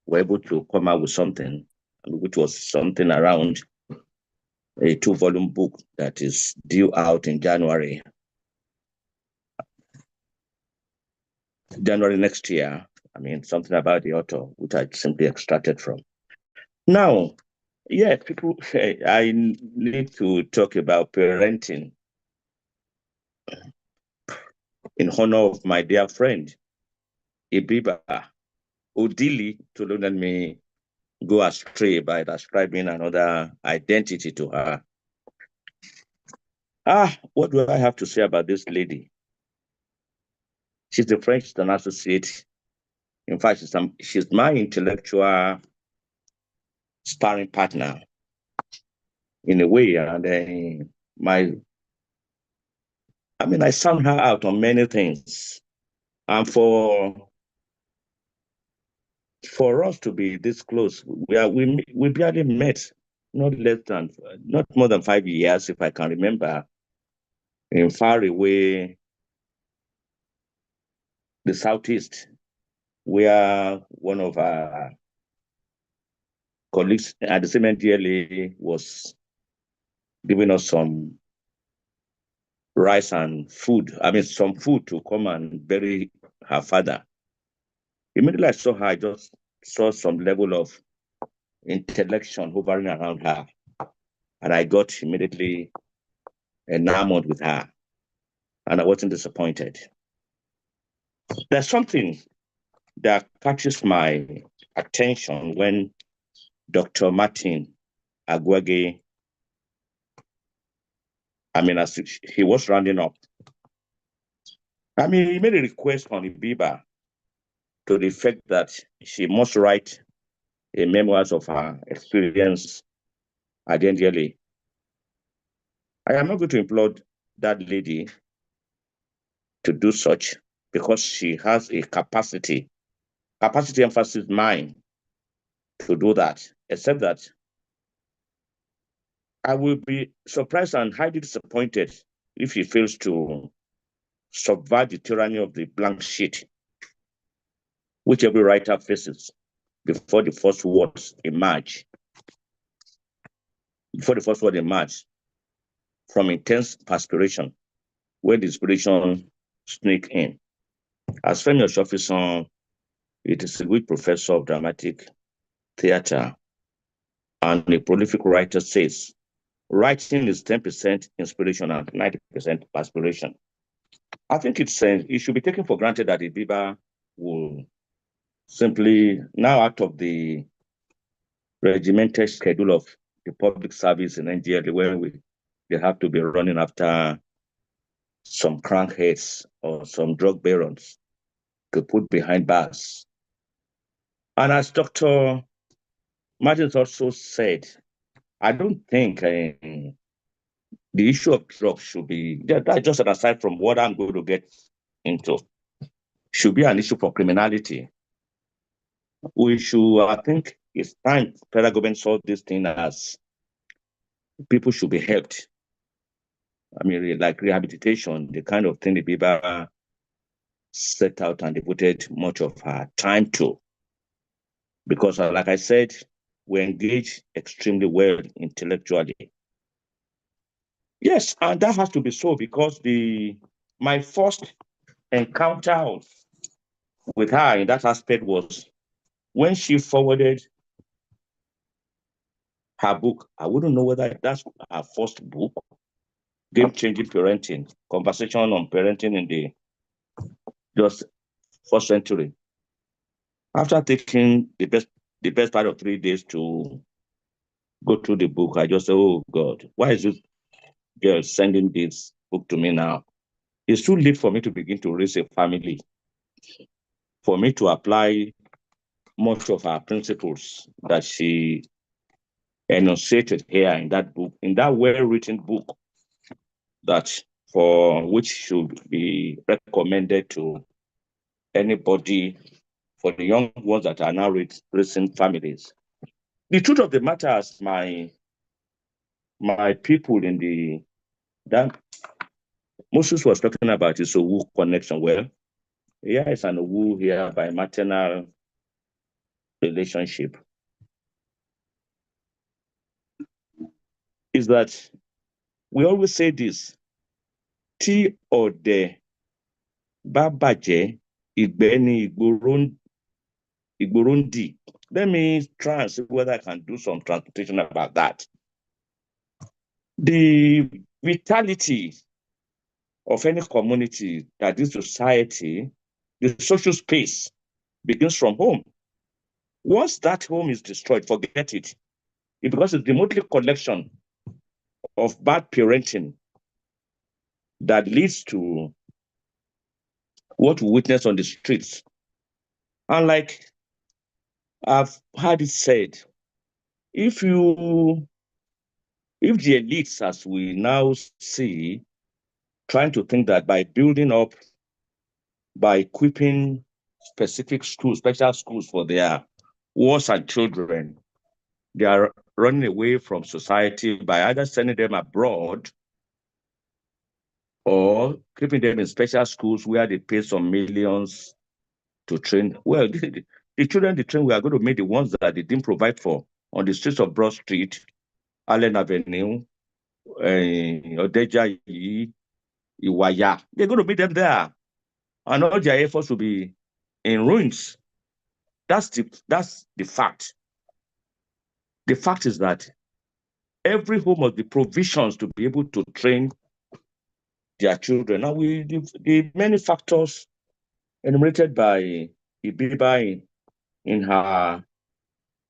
we're able to come out with something, which was something around a 2-volume book that is due out in January next year. Something about the author, which I simply extracted from. Now, yeah, people, I need to talk about parenting in honor of my dear friend, Ibiba, Odili, to let me go astray by ascribing another identity to her. What do I have to say about this lady? She's a French associate. In fact, she's my intellectual sparring partner in a way, and I sound her out on many things. And for us to be this close, we barely met, not more than 5 years, if I can remember, in far away the Southeast, where one of our colleagues at the same NDLA was giving us some rice and food, some food to come and bury her father. Immediately I saw her, I just saw some level of intellection hovering around her. And I got immediately enamored with her. And I wasn't disappointed. There's something that catches my attention when Dr. Martin Agwege, as he was rounding up, he made a request on Ibiba to the effect that she must write a memoirs of her experience at the NDLA. I am not going to implore that lady to do such because she has a capacity emphasis mind to do that, except that I will be surprised and highly disappointed if she fails to subvert the tyranny of the blank sheet, which every writer faces before the first words emerge. From intense perspiration, when the inspiration sneak in. As Femi Oshofison, it is a good professor of dramatic theater and a prolific writer, says, writing is 10% inspiration and 90% perspiration. I think it should be taken for granted that Ibiba will simply, now out of the regimented schedule of the public service in Nigeria, where they have to be running after some crankheads or some drug barons to put behind bars. And as Dr. Martins also said, I don't think the issue of drugs should be, that's just an aside from what I'm going to get into, should be an issue for criminality. I think it's time federal government solve this thing as people should be helped. Like rehabilitation, the kind of thing the people set out and devoted much of her time to. Because like I said, we engage extremely well intellectually. Yes, and that has to be so because my first encounter with her in that aspect was when she forwarded her book. I wouldn't know whether that's her first book, Game-Changing Parenting, Conversation on Parenting in the just first century. After taking the best part of 3 days to go through the book, I just said, oh God, why is this girl sending this book to me now? It's too late for me to begin to raise a family, for me to apply much of her principles that she enunciated here in that book, in that well-written book that for which should be recommended to anybody, for the young ones that are now raising families. The truth of the matter is my people in that Moses was talking about is a woo connection. Well, here is an woo here by maternal relationship. Is that we always say this, T or the Babaje Igbeni Igborundi. Let me try and see whether I can do some transportation about that. The vitality of any community, that is society, the social space begins from home. Once that home is destroyed, forget it. Because it's the motley collection of bad parenting that leads to what we witness on the streets. And like I've had it said, if the elites, as we now see, trying to think that by building up, by equipping specific schools, special schools for their wards and children, they are running away from society by either sending them abroad or keeping them in special schools where they pay some millions to train. Well, the children they train, we are going to make the ones that they didn't provide for on the streets of Broad Street, Allen Avenue, Odeja, Iwaya. They're going to meet them there. And all their efforts will be in ruins. That's the fact. The fact is that every home must be provisions to be able to train their children. Now, the many factors enumerated by Ibiba in her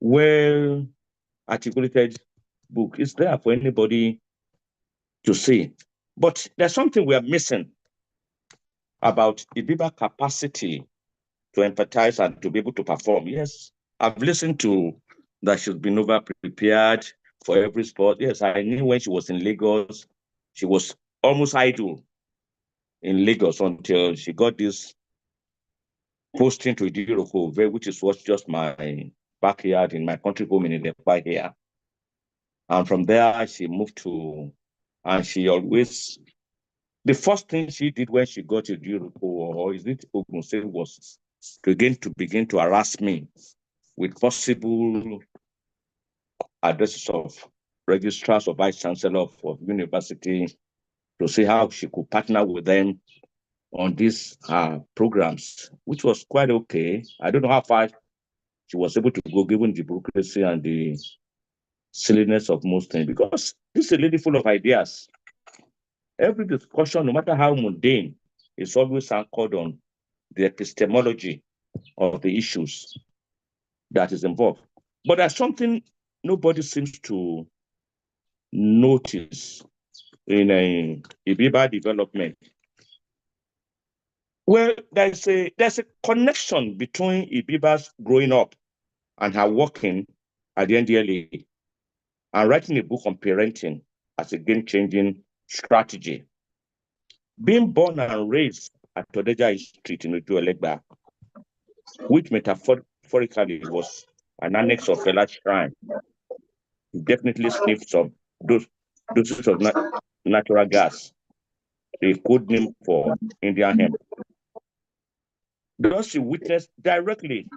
well articulated book is there for anybody to see. But there's something we are missing about Ibiba's capacity to empathize and to be able to perform. Yes, I've listened to that she's been over prepared for every sport. Yes, I knew when she was in Lagos, she was almost idle in Lagos until she got this posting to Idiro, which is what's just my backyard in my country home in Ilepa here. And from there, she moved to, and she always, the first thing she did when she got to Idiro, or is it Ogun State, was to begin to harass me with possible addresses of registrars or vice chancellor of university to see how she could partner with them on these programs, which was quite okay. I don't know how far she was able to go given the bureaucracy and the silliness of most things, because this is a lady full of ideas. Every discussion, no matter how mundane, is always anchored on the epistemology of the issues that is involved. But there's something nobody seems to notice in a Ibiba development. Well, there's a connection between Ibiba's growing up and her working at the NDLA and writing a book on parenting as a game-changing strategy. Being born and raised at Odeja Street in Ojuelegba, which metaphorically was an annex of a large shrine, definitely sniffed some doses of natural gas, a code name for Indian hemp. Thus, she witnessed directly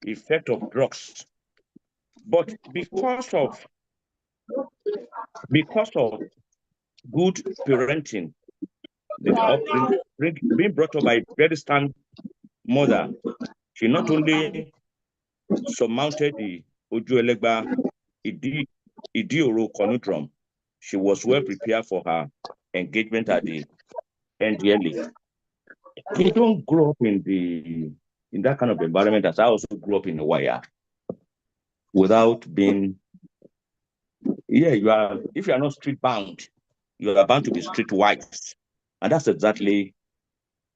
the effect of drugs. But because of good parenting, being brought up by a very stand mother, she not only surmounted the Ojuelegba Idioro conundrum, she was well prepared for her engagement at the NDLA. You don't grow up in that kind of environment, as I also grew up in a wire, without being, if you are not street bound, you are bound to be street wise. And that's exactly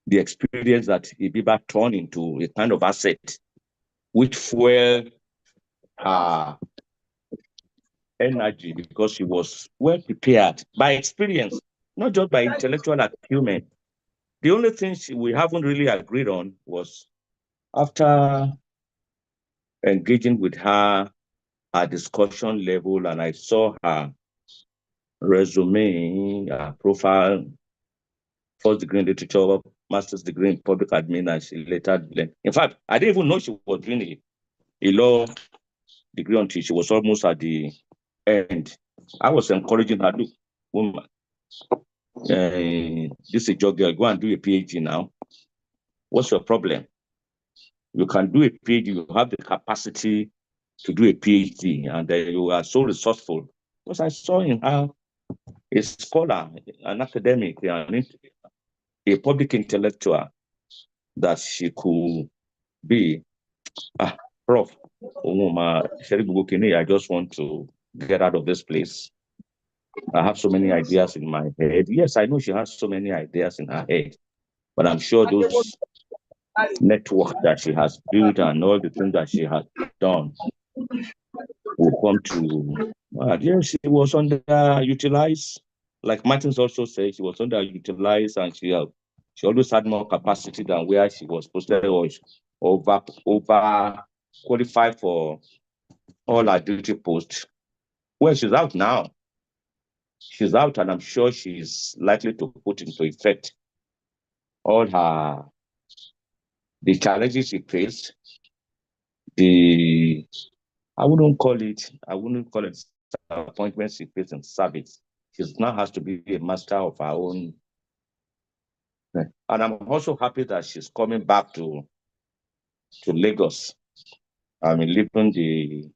the experience that Ibiba turned into a kind of asset, which fueled her energy, because she was well prepared by experience, not just by intellectual acumen. The only thing we haven't really agreed on was, after engaging with her discussion level, and I saw her resume, profile, first degree in literature, master's degree in public admin, and she later, in fact, I didn't even know she was doing a law degree until she was almost at the end. I was encouraging her, look, woman, this is a job girl, go and do a PhD now. What's your problem? You can do a PhD, you have the capacity to do a PhD, and you are so resourceful. Because I saw in her a scholar, an academic, a public intellectual, that she could be. Prof, I just want to get out of this place. I have so many ideas in my head. Yes, I know she has so many ideas in her head, but I'm sure those network that she has built and all the things that she has done will come to. Yes, she was underutilized. Like Martins also said, she was underutilized, and she always had more capacity than where she was posted, or over qualified for all her duty posts. Well, she's out now. She's out, and I'm sure she's likely to put into effect all the challenges she faced. I wouldn't call it appointments she faced in service. She now has to be a master of her own. And I'm also happy that she's coming back to Lagos. I mean, leaving the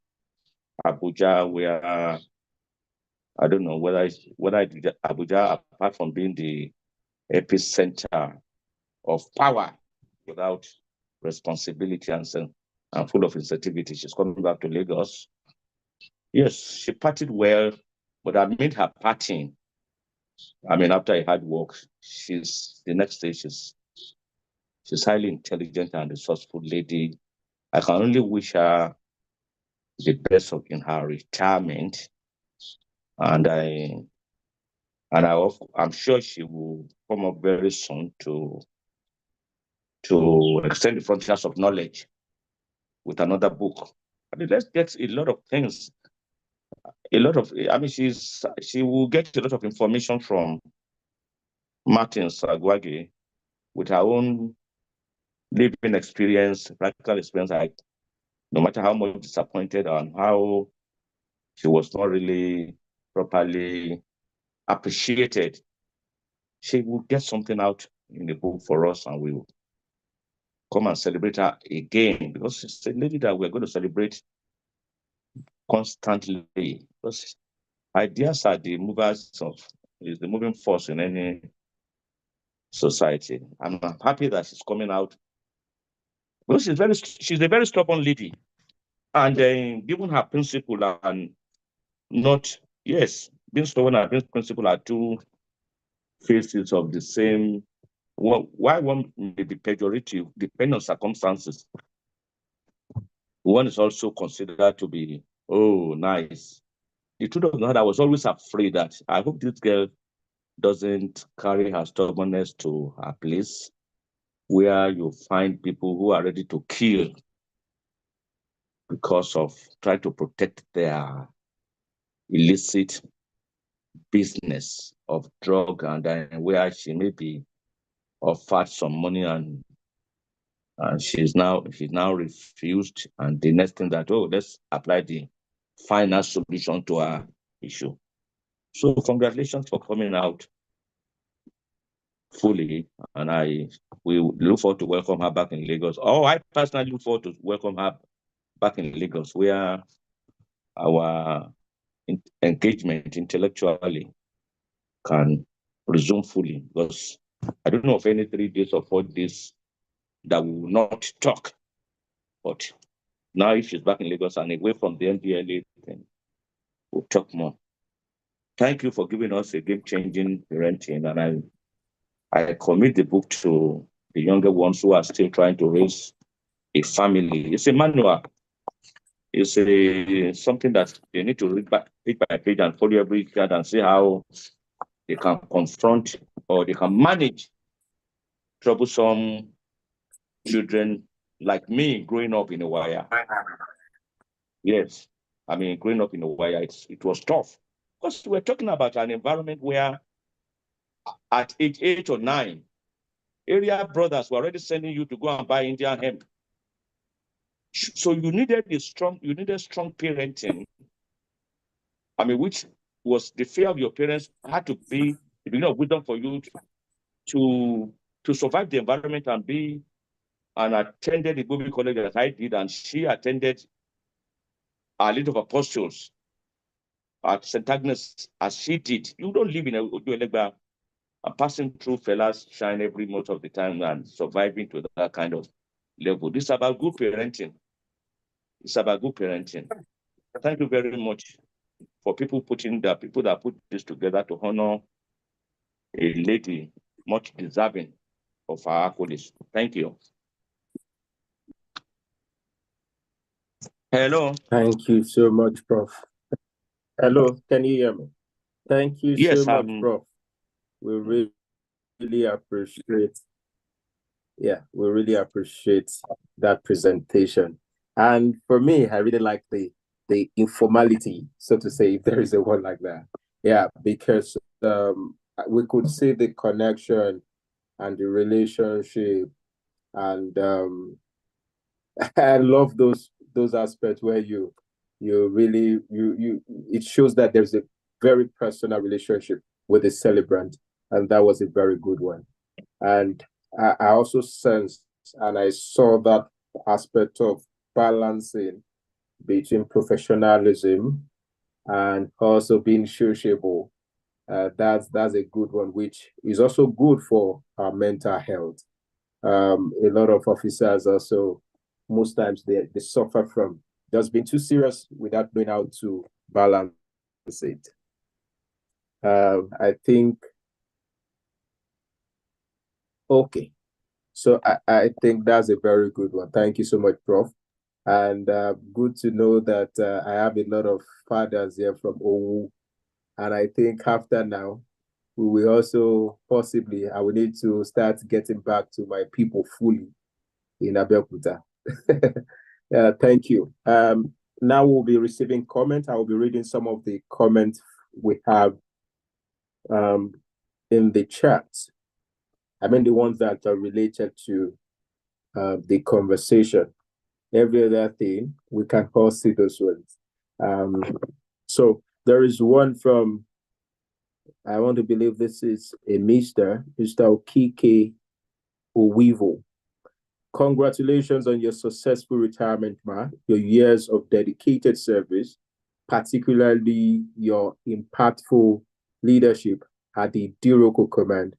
Abuja, where I don't know whether Abuja, apart from being the epicenter of power without responsibility and full of insensitivity, she's coming back to Lagos. Yes, she partied well, but I made her partying. I mean, after a hard work, she's the next stage. She's highly intelligent and resourceful lady. I can only wish her the best in her retirement, and I'm sure she will come up very soon to extend the frontiers of knowledge with another book. I mean, let's get a lot of things. She will get a lot of information from Martin Sagwagi with her own living experience, practical experience. No matter how much disappointed and how she was not really properly appreciated, she will get something out in the book for us, and we will come and celebrate her again, because she's a lady that we're going to celebrate constantly, because ideas are the moving force in any society. I'm happy that she's coming out, because she's a very stubborn lady, and given her principle and not, yes, being stubborn and being principle are two faces of the same. Why one may be pejorative, depending on circumstances, one is also considered to be, oh, nice. The truth of the matter, I was always afraid that I hope this girl doesn't carry her stubbornness to her place, where you find people who are ready to kill because of trying to protect their illicit business of drug, and where she may be offered some money, and she's now refused, and the next thing that, let's apply the final solution to our issue. So congratulations for coming out fully, and we look forward to welcome her back in Lagos. I personally look forward to welcome her back in Lagos, where our engagement intellectually can resume fully, because I don't know of any 3 days or 4 days that we will not talk. But now if she's back in Lagos and away from the NDLA, then we'll talk more. Thank you for giving us a game-changing parenting, and I commit the book to the younger ones who are still trying to raise a family. It's a manual. It's something that they need to read by page and follow every card and see how they can confront or they can manage troublesome children like me growing up in a wire. Yes, I mean, growing up in a wire, it was tough. Because we're talking about an environment where at age 8 or 9, area brothers were already sending you to go and buy Indian hemp. So you needed strong parenting. I mean, which was the fear of your parents had to be the beginning of wisdom for you to survive the environment and be and attended the Bible college that I did, and she attended Our Lady of Apostles at St. Agnes as she did. You don't live in Oduelegba and passing through fellas shine every most of the time and surviving to that kind of level. This is about good parenting. It's about good parenting. Thank you very much for people that put this together to honor a lady much deserving of our accolades. Thank you. Hello. Thank you so much, Prof. Hello, can you hear me? Thank you so much, Prof. We really appreciate. Yeah, we really appreciate that presentation. And for me, I really like the informality, so to say, if there is a word like that. Yeah, because we could see the connection and the relationship, and I love those aspects where you really it shows that there's a very personal relationship with the celebrant, and that was a very good one. And I also sensed and I saw that aspect of balancing between professionalism and also being sociable. That's a good one, which is also good for our mental health. A lot of officers also, most times they suffer from just being too serious without knowing how to balance it. I think, okay. So I think that's a very good one. Thank you so much, Prof. And good to know that I have a lot of fathers here from OWU. And I think after now, we will also possibly, I will need to start getting back to my people fully in Abeokuta. Yeah, thank you. Now we'll be receiving comments. I will be reading some of the comments we have in the chat. I mean, the ones that are related to the conversation. Every other thing, we can all see those ones. So there is one from, I want to believe this is a Mr. Okike Owivo. Congratulations on your successful retirement, Ma. Your years of dedicated service, particularly your impactful leadership at the Diroko Command,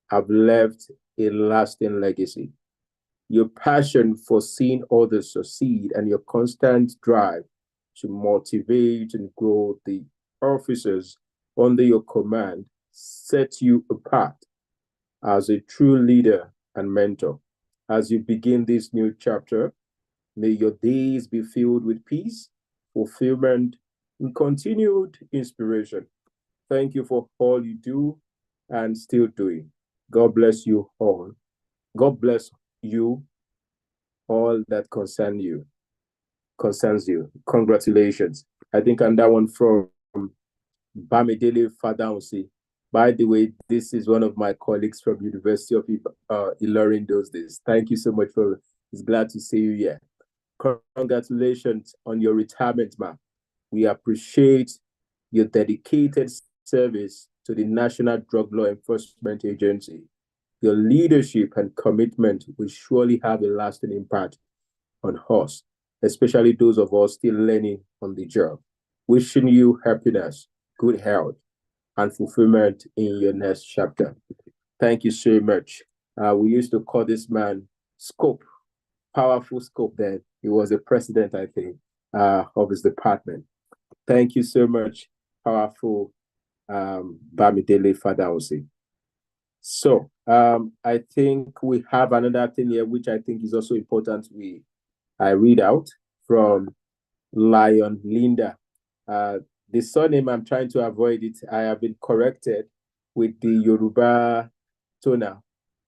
have left a lasting legacy. Your passion for seeing others succeed and your constant drive to motivate and grow the officers under your command set you apart as a true leader and mentor. As you begin this new chapter, may your days be filled with peace, fulfillment, and continued inspiration. Thank you for all you do and still doing. God bless you all. God bless you, all that concerns you. Congratulations. I think on that one from Bamidele Fadaunsi. By the way, this is one of my colleagues from University of Ilorin those days. Thank you so much for, it's glad to see you here. Congratulations on your retirement, ma'am. We appreciate your dedicated service to the National Drug Law Enforcement Agency. Your leadership and commitment will surely have a lasting impact on us, especially those of us still learning on the job. Wishing you happiness, good health, and fulfillment in your next chapter. Thank you so much. We used to call this man Scope, powerful Scope then. He was the president, I think, of his department. Thank you so much, powerful Bamidele Fadausi. So I think we have another thing here, which I think is also important. I read out from Lion Linda. The surname, I'm trying to avoid it. I have been corrected with the Yoruba toner,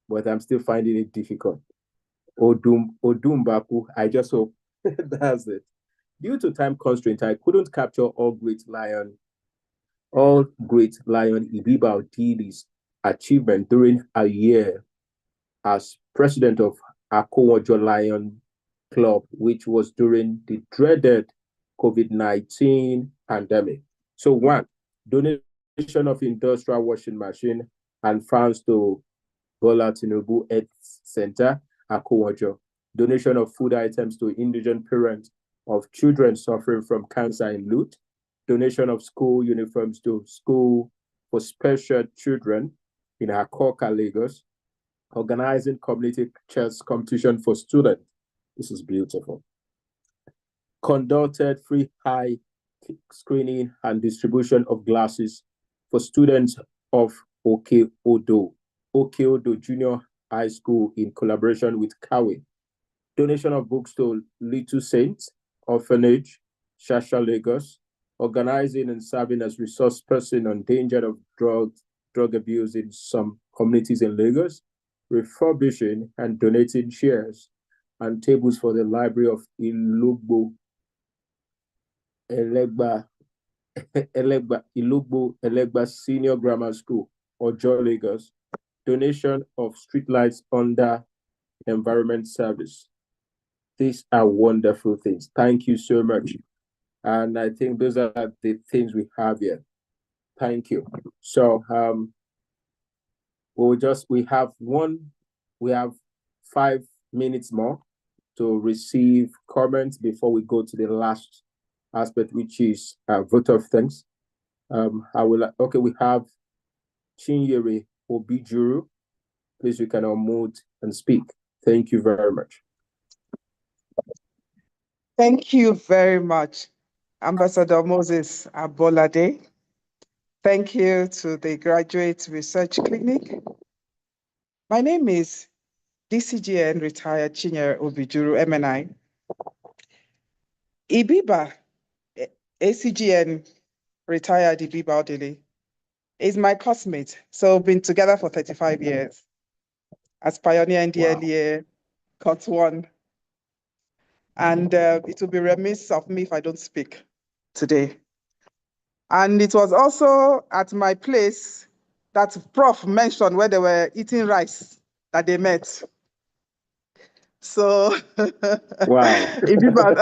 but I'm still finding it difficult. Odumbaku, I just hope that's it. Due to time constraint, I couldn't capture all great Lion Ibiba Odili's achievement during a year as president of Akowojo Lion Club, which was during the dreaded COVID-19 pandemic. So one, donation of industrial washing machine and funds to Bola Tinubu Health Center, Akowojo. Donation of food items to indigent parents of children suffering from cancer in Lut. Donation of school uniforms to School for Special Children in Akoka, Lagos. Organizing community chess competition for students. This is beautiful. Conducted free eye screening and distribution of glasses for students of Okeodo Junior High School in collaboration with Kawe. Donation of books to Little Saints Orphanage, Shasha, Lagos. Organizing and serving as resource person on danger of drug abuse in some communities in Lagos. Refurbishing and donating chairs and tables for the library of Ilugbo Elegba Senior Grammar School, Ojo, Lagos. Donation of streetlights under Environment Service. These are wonderful things. Thank you so much. And I think those are the things we have here. Thank you. So we have 5 minutes more to receive comments before we go to the last aspect, which is a vote of thanks. We have Chinyere Obijuru. Please, you can unmute and speak. Thank you very much. Thank you very much, Ambassador Moses Abolade. Thank you to the Graduate Research Clinic. My name is ACGN retired Chinyere Obijuru, MNI. Ibiba, ACGN retired Ibiba Odili, is my classmate. So we've been together for 35 years as pioneer in the earlier Cut 1. And it will be remiss of me if I don't speak today. And it was also at my place that Prof mentioned where they were eating rice that they met. So Wow. Ibiba and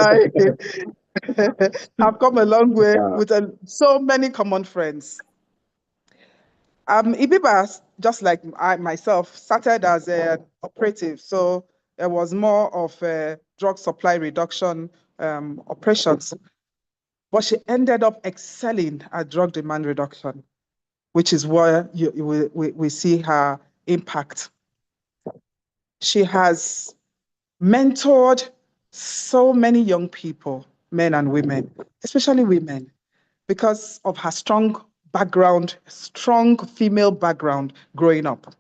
I have come a long way with so many common friends. Ibiba, just like I myself, started as an operative. So it was more of drug supply reduction operations. But she ended up excelling at drug demand reduction, which is where we see her impact. She has mentored so many young people, men and women, especially women, because of her strong background, strong female background growing up.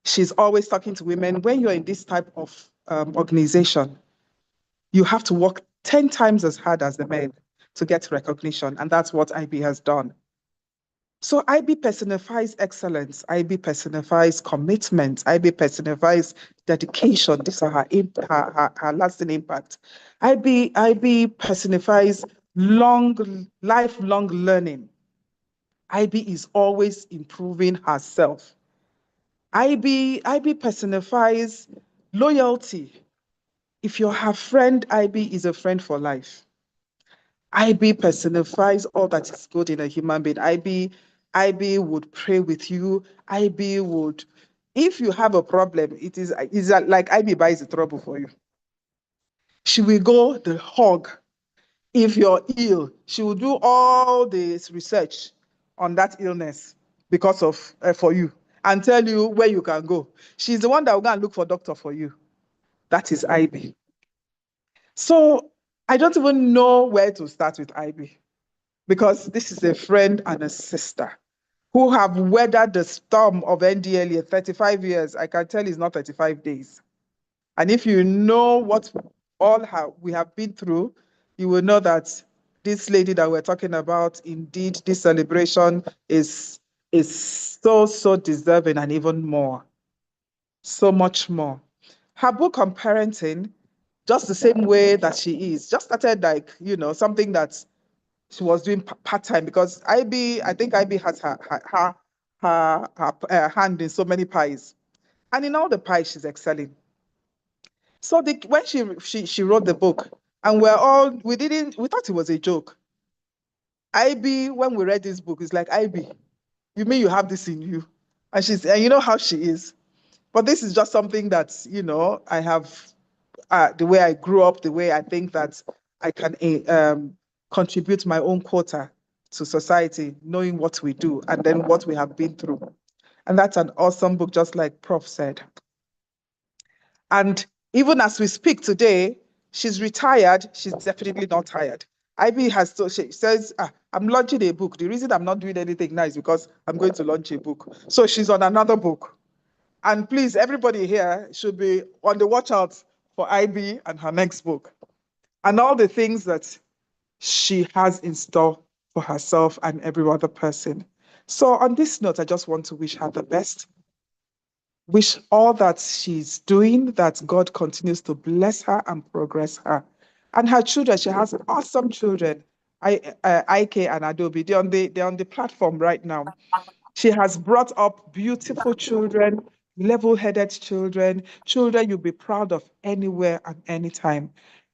She's always talking to women. When you're in this type of organization, you have to work 10 times as hard as the men to get recognition, and that's what IB has done. So IB personifies excellence, IB personifies commitment, IB personifies dedication. These are her lasting impact. IB personifies lifelong learning. IB is always improving herself. IB personifies loyalty. If you're her friend, IB is a friend for life. IB personifies all that is good in a human being. IB would pray with you. IB would, if you have a problem, it's like IB buys the trouble for you. She will go the hug. If you're ill, she will do all this research on that illness because of for you and tell you where you can go. She's the one that will go and look for a doctor for you. That is IB. So I don't even know where to start with IB, because this is a friend and a sister who have weathered the storm of NDLEA 35 years. I can tell it's not 35 days. And if you know what all we have been through, you will know that this lady that we're talking about, indeed, this celebration is so deserving, and even more, so much more. Her book on parenting, just the same way that she is, just started like, something that she was doing part-time, because I think IB has her hand in so many pies. And in all the pies, she's excelling. So when she wrote the book, and we thought it was a joke. IB, when we read this book, it's like, IB, you mean you have this in you? And you know how she is. But this is just something that, I have, the way I grew up, the way I think that I can contribute my own quota to society, knowing what we do and then what we have been through. And that's an awesome book, just like Prof said. And even as we speak today, she's retired. She's definitely not tired. IB she says, I'm launching a book. The reason I'm not doing anything now is because I'm going to launch a book. So she's on another book. And please, everybody here should be on the watch out for IB and her next book, and all the things that she has in store for herself and every other person. So on this note, I just want to wish her the best. Wish all that she's doing, that God continues to bless her and progress her. And her children, she has awesome children, IK and Adobe. They're on the platform right now. She has brought up beautiful children, level-headed children you'll be proud of anywhere and anytime.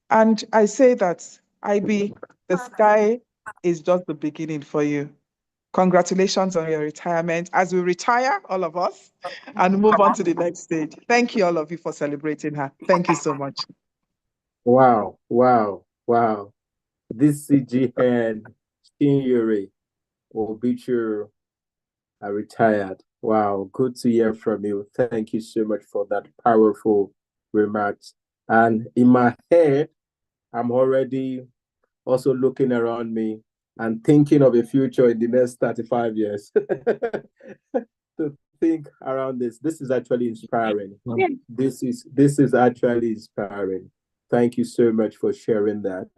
And I say that, IB, the sky is just the beginning for you. Congratulations on your retirement, as we retire, all of us, and move on to the next stage. Thank you, all of you, for celebrating her. Thank you so much. Wow, wow, wow. This CGN Chinyere Obichuru retired. Wow, good to hear from you. Thank you so much for that powerful remarks. And in my head, I'm already also looking around me and thinking of a future in the next 35 years. To think around this. This is actually inspiring. This is actually inspiring. Thank you so much for sharing that.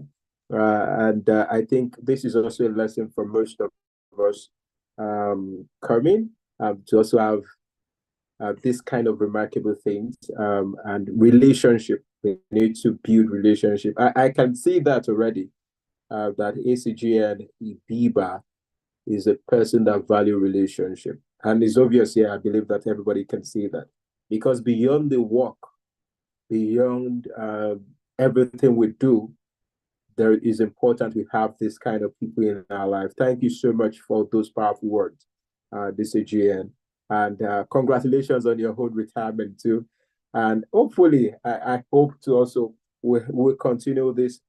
And I think this is also a lesson for most of us coming to also have this kind of remarkable things and relationship. We need to build relationship. I can see that already. That ACGN Ibiba is a person that value relationship. And it's obvious here, I believe that everybody can see that. Because beyond the work, beyond everything we do, there is important we have this kind of people in our life. Thank you so much for those powerful words, this AGN. And congratulations on your whole retirement too. And hopefully, I hope to also, we'll continue this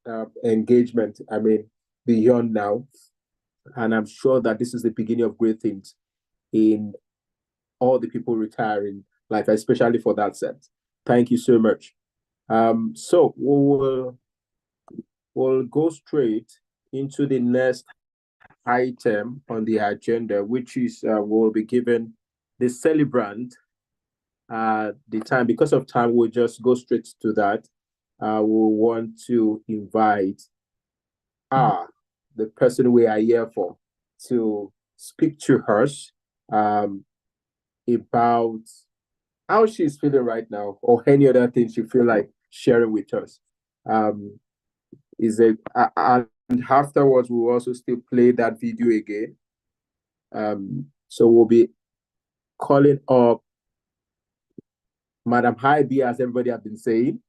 engagement, I mean, beyond now. And I'm sure that this is the beginning of great things in all the people retiring life, especially for that set. Thank you so much. So we'll go straight into the next item on the agenda, which is we'll be given the celebrant the time. Because of time, we'll just go straight to that. We want to invite the person we are here for to speak to us about how she's feeling right now, or any other thing she feel like sharing with us. And afterwards we'll also still play that video again. So we'll be calling up Madam Ibi, as everybody has been saying,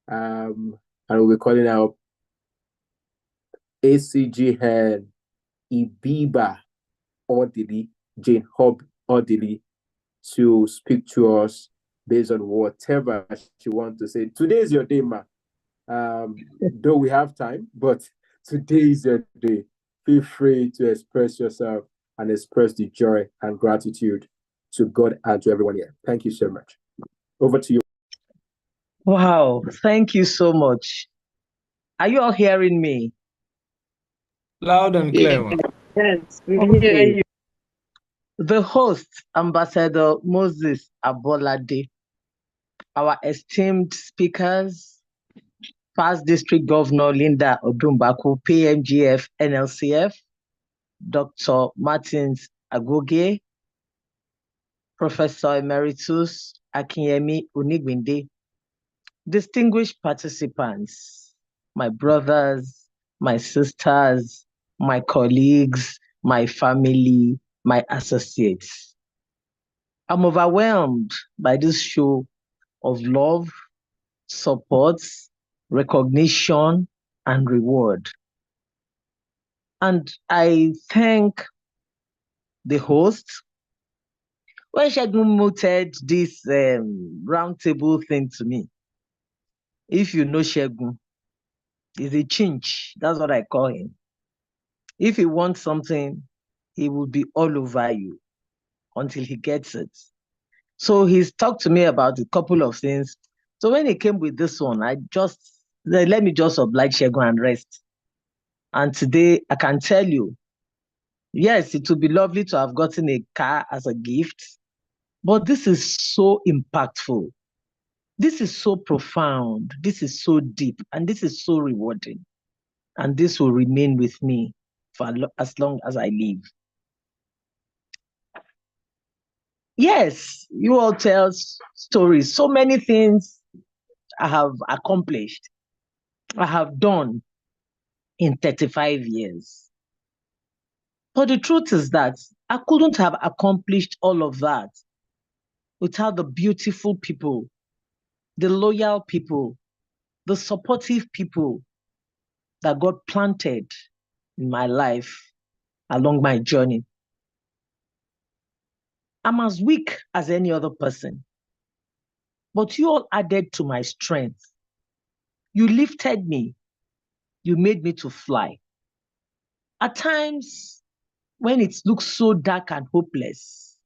and we'll be calling out ACGN, Ibiba, Odili, Jane Hobb Odili, to speak to us based on whatever she wants to say. Today is your day, ma. Though we have time, but today is your day. Feel free to express yourself and express the joy and gratitude to God and to everyone here. Thank you so much. Over to you. Wow, thank you so much. Are you all hearing me? Loud and clear, ma. Yes, we hear you. The host, Ambassador Moses Abolade, our esteemed speakers, past District Governor Linda Odumbaku, PMGF, NLCF, Dr. Martins Agoge, Professor Emeritus Akinyemi Unigbinde, distinguished participants, my brothers, my sisters, my colleagues, my family, my associates. I'm overwhelmed by this show of love, support, recognition, and reward. And I thank the host. When Shegun mooted this roundtable thing to me, if you know Shegun, he's a chinch. That's what I call him. If he wants something, he will be all over you until he gets it. So he's talked to me about a couple of things. So when he came with this one, I just let me just oblige Shegun and rest. And today I can tell you, yes, it would be lovely to have gotten a car as a gift, but this is so impactful. This is so profound. This is so deep, and this is so rewarding. And this will remain with me for as long as I live. Yes, you all tell stories. So many things I have accomplished, I have done in 35 years. But the truth is that I couldn't have accomplished all of that without the beautiful people, the loyal people, the supportive people that God planted in my life along my journey. I'm as weak as any other person, but you all added to my strength. You lifted me. You made me to fly. At times, when it looks so dark and hopeless,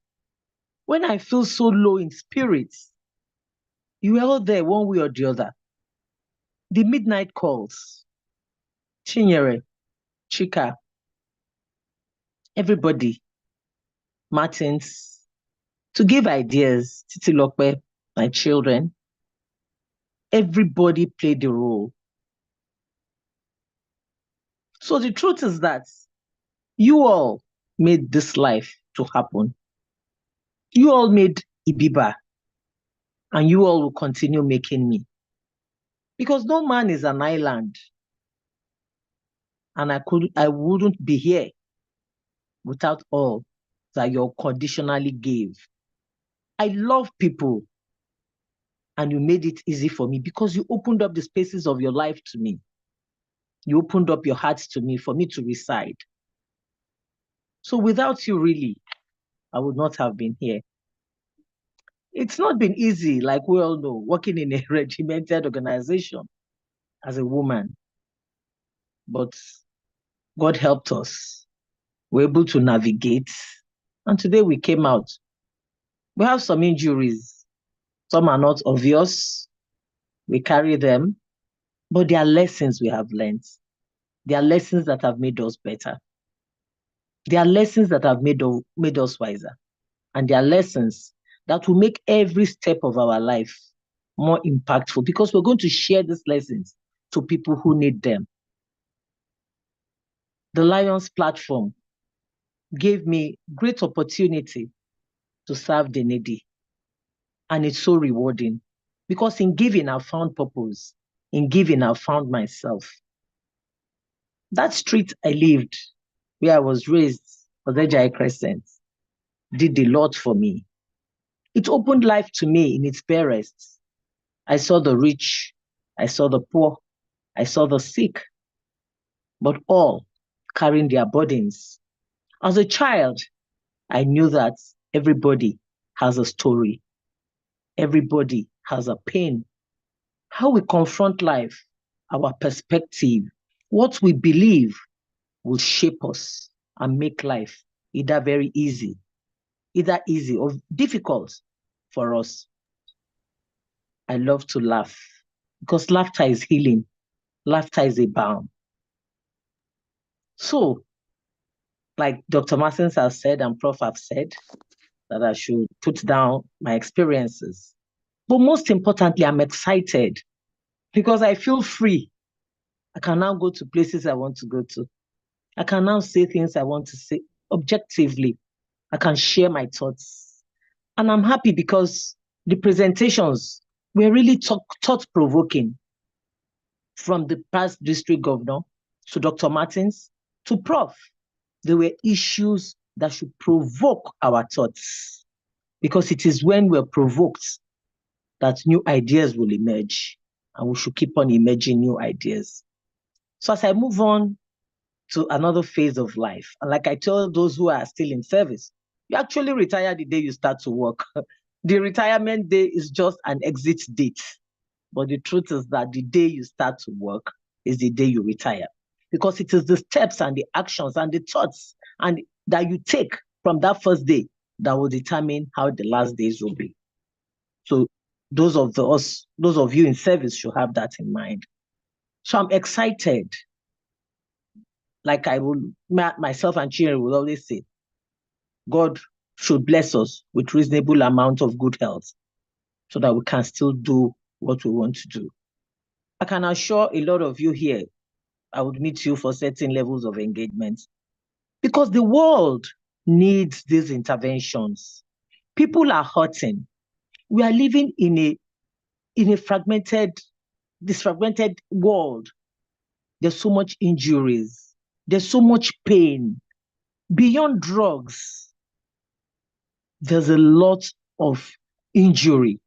when I feel so low in spirit, you were all there one way or the other. The midnight calls, Chinyere, Chika, everybody, Martins, to give ideas, Titi Lokpe, my children, everybody played a role. So the truth is that you all made this life to happen. You all made Ibiba, and you all will continue making me. Because no man is an island, and I wouldn't be here without all that you conditionally gave. I love people, and you made it easy for me because you opened up the spaces of your life to me. You opened up your hearts to me for me to reside. So without you, really, I would not have been here. It's not been easy, like we all know, working in a regimented organization as a woman. But God helped us. We're able to navigate. And today we came out. We have some injuries. Some are not obvious. We carry them. But they are lessons we have learned. They are lessons that have made us better. They are lessons that have made us wiser. And they are lessons that will make every step of our life more impactful because we're going to share these lessons to people who need them. The Lions platform gave me great opportunity to serve the needy. And it's so rewarding because in giving, I found purpose. In giving, I found myself. That street I lived, where I was raised, Odejai Crescent, did a lot for me. It opened life to me in its barest. I saw the rich, I saw the poor, I saw the sick. but all carrying their burdens. As a child, I knew that everybody has a story. Everybody has a pain. How we confront life, our perspective, what we believe will shape us and make life either very easy, or difficult for us. I love to laugh because laughter is healing. Laughter is a balm. So, like Dr. Martins has said and Prof have said, that I should put down my experiences. But most importantly, I'm excited because I feel free. I can now go to places I want to go to. I can now say things I want to say objectively. I can share my thoughts. And I'm happy because the presentations were really thought-provoking, from the past district governor to Dr. Martins to Prof. There were issues that should provoke our thoughts, because it is when we're provoked that new ideas will emerge, and we should keep on emerging new ideas. So as I move on to another phase of life, and like I tell those who are still in service, you actually retire the day you start to work. The retirement day is just an exit date. But the truth is that the day you start to work is the day you retire, because it is the steps and the actions and the thoughts and that you take from that first day that will determine how the last days will be. So those of you in service should have that in mind. So I'm excited. Like myself and Chinwe will always say, God should bless us with reasonable amount of good health so that we can still do what we want to do. I can assure a lot of you here, I would meet you for certain levels of engagement, because the world needs these interventions. People are hurting. We are living in a fragmented world. There's so much injuries. There's so much pain. Beyond drugs, there's a lot of injury.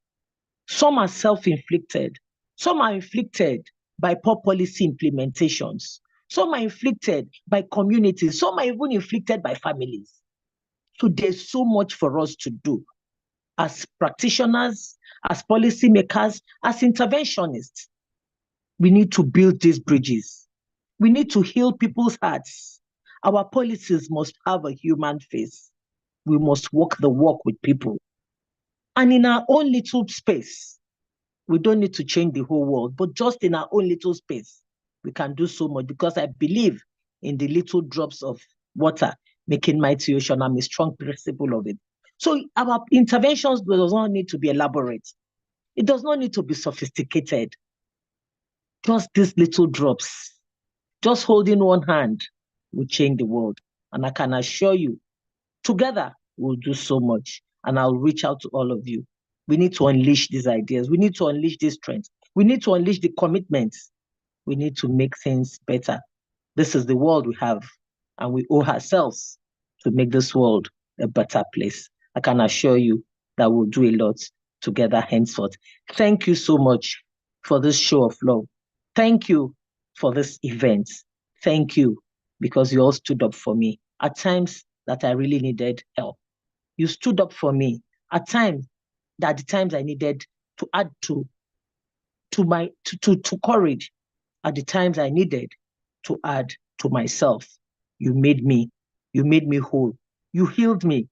Some are self-inflicted. Some are inflicted by poor policy implementations. Some are inflicted by communities. Some are even inflicted by families. So there's so much for us to do as practitioners, as policymakers, as interventionists. We need to build these bridges. We need to heal people's hearts. Our policies must have a human face. We must walk the walk with people. And in our own little space, we don't need to change the whole world, but just in our own little space, we can do so much, because I believe in the little drops of water making mighty ocean. I'm a strong principle of it. So our interventions does not need to be elaborate. It does not need to be sophisticated. Just these little drops, just holding one hand will change the world. And I can assure you, together we'll do so much. And I'll reach out to all of you. We need to unleash these ideas. We need to unleash this strength. We need to unleash the commitments. We need to make things better. This is the world we have, and we owe ourselves to make this world a better place. I can assure you that we'll do a lot together henceforth. Thank you so much for this show of love. Thank you for this event. Thank you, because you all stood up for me at times that I really needed help. You stood up for me at times that the times I needed to add to courage, at the times I needed to add to myself. You made me whole. You healed me,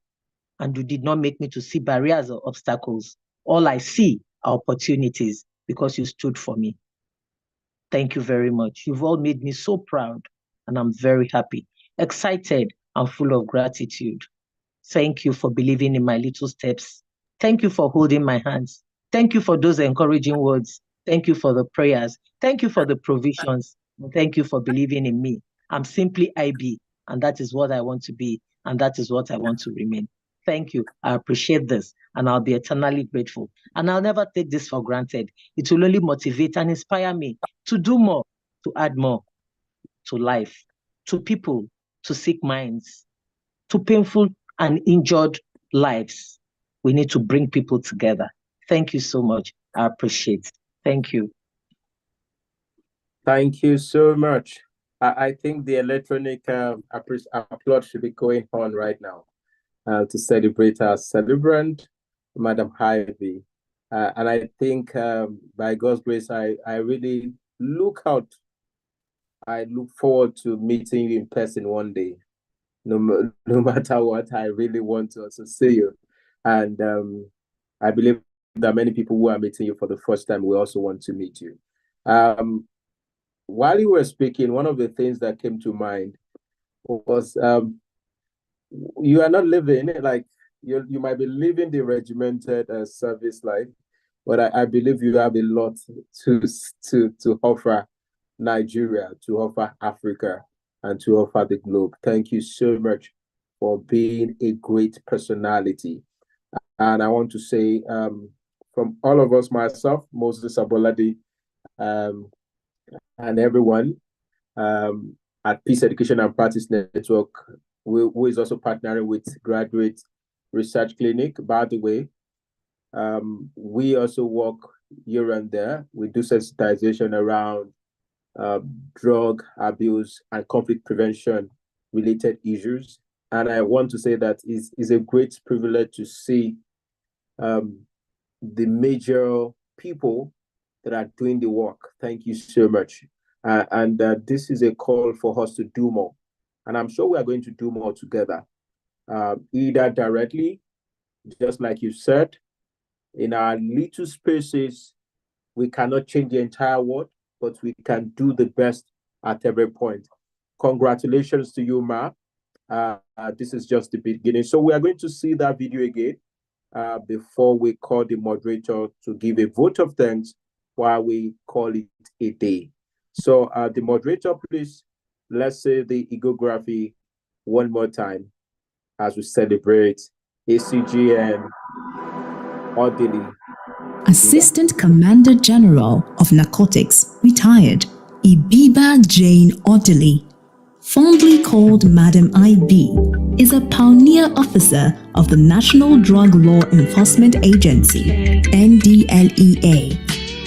and you did not make me to see barriers or obstacles. All I see are opportunities, because you stood for me. Thank you very much. You've all made me so proud, and I'm very happy, excited, and full of gratitude. Thank you for believing in my little steps. Thank you for holding my hands. Thank you for those encouraging words. Thank you for the prayers. Thank you for the provisions. Thank you for believing in me. I'm simply IB, and that is what I want to be, and that is what I want to remain. Thank you. I appreciate this, and I'll be eternally grateful. And I'll never take this for granted. It will only motivate and inspire me to do more, to add more to life, to people, to sick minds, to painful and injured lives. We need to bring people together. Thank you so much. I appreciate it. Thank you. Thank you so much. I think the electronic applaud should be going on right now to celebrate our celebrant, Madam Ivy. And I think by God's grace, I really look forward to meeting you in person one day. No matter what, I really want to also see you. And I believe that many people who are meeting you for the first time will also want to meet you. While you were speaking, one of the things that came to mind was you are not living like you might be living the regimented service life, but I believe you have a lot to offer Nigeria, to offer Africa, and to offer the globe. Thank you so much for being a great personality. And I want to say from all of us, myself, Moses Abolade, and everyone at Peace Education and Practice Network, who is also partnering with Graduate Research Clinic. By the way, we also work here and there. We do sensitization around drug abuse and conflict prevention related issues. And I want to say that it's a great privilege to see the major people that are doing the work. Thank you so much. And this is a call for us to do more. And I'm sure we are going to do more together, either directly, just like you said, in our little spaces, we cannot change the entire world, but we can do the best at every point. Congratulations to you, Ma. This is just the beginning. So we are going to see that video again before we call the moderator to give a vote of thanks while we call it a day. So the moderator, please, let's say the egography one more time as we celebrate ACGN Odili. Assistant Commander General of Narcotics, retired, Ibiba Jane Odili, fondly called Madam IB, is a pioneer officer of the National Drug Law Enforcement Agency, NDLEA,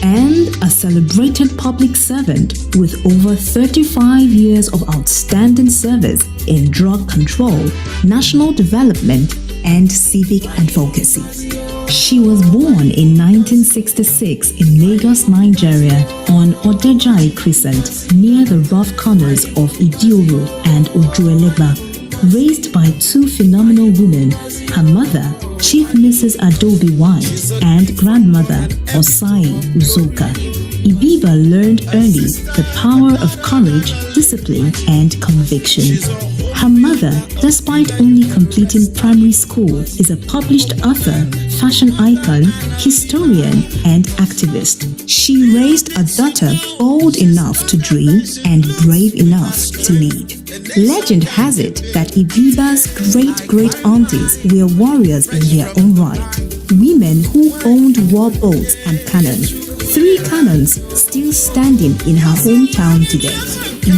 and a celebrated public servant with over 35 years of outstanding service in drug control, national development, and civic advocacy. She was born in 1966 in Lagos, Nigeria, on Odejai Crescent, near the rough corners of Idioro and Ojuelegba. Raised by two phenomenal women, her mother, Chief Mrs. Adobe Wise, and grandmother, Osai Uzoka, Ibiba learned early the power of courage, discipline, and conviction. Her mother, despite only completing primary school, is a published author, fashion icon, historian, and activist. She raised a daughter bold enough to dream and brave enough to lead. Legend has it that Ibiba's great-great-aunties were warriors in their own right, women who owned war boats and cannon. 3 cannons still standing in her hometown today.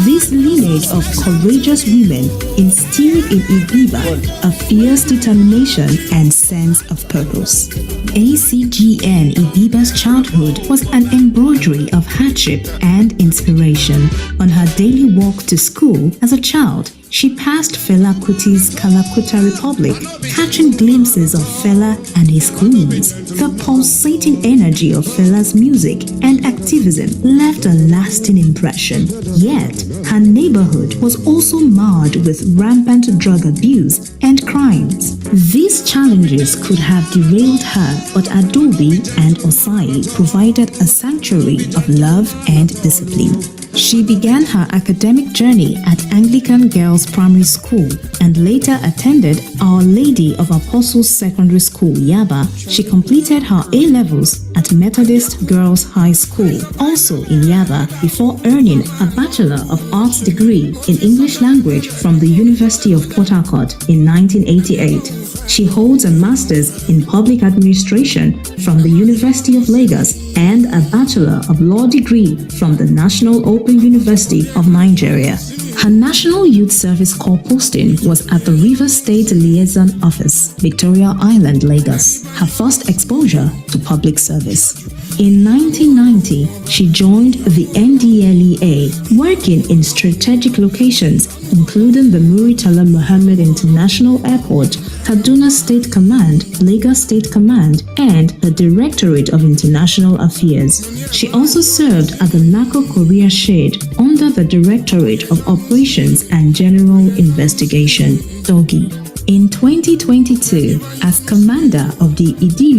This lineage of courageous women instilled in Ibiba a fierce determination and sense of purpose. ACGN Ibiba's childhood was an embroidery of hardship and inspiration. On her daily walk to school as a child, she passed Fela Kuti's Kalakuta Republic, catching glimpses of Fela and his queens. The pulsating energy of Fela's music and activism left a lasting impression. Yet, her neighborhood was also marred with rampant drug abuse and crimes. These challenges could have derailed her, but Adobe and Osai provided a sanctuary of love and discipline. She began her academic journey at Anglican Girls Primary School and later attended Our Lady of Apostles Secondary School, Yaba. She completed her A-levels at Methodist Girls High School, also in Yaba, before earning a Bachelor of Arts degree in English language from the University of Port Harcourt in 1988. She holds a Master's in Public Administration from the University of Lagos and a Bachelor of Law degree from the National Open University of Nigeria. Her National Youth Service Corps posting was at the Rivers State Liaison Office, Victoria Island, Lagos, her first exposure to public service. In 1990, she joined the NDLEA, working in strategic locations, including the Muritala Muhammad International Airport, Kaduna State Command, Lagos State Command, and the Directorate of International Affairs. She also served at the Narco Korea Shade under the Directorate of Operations and General Investigation, DOGI. In 2022, as commander of the Idi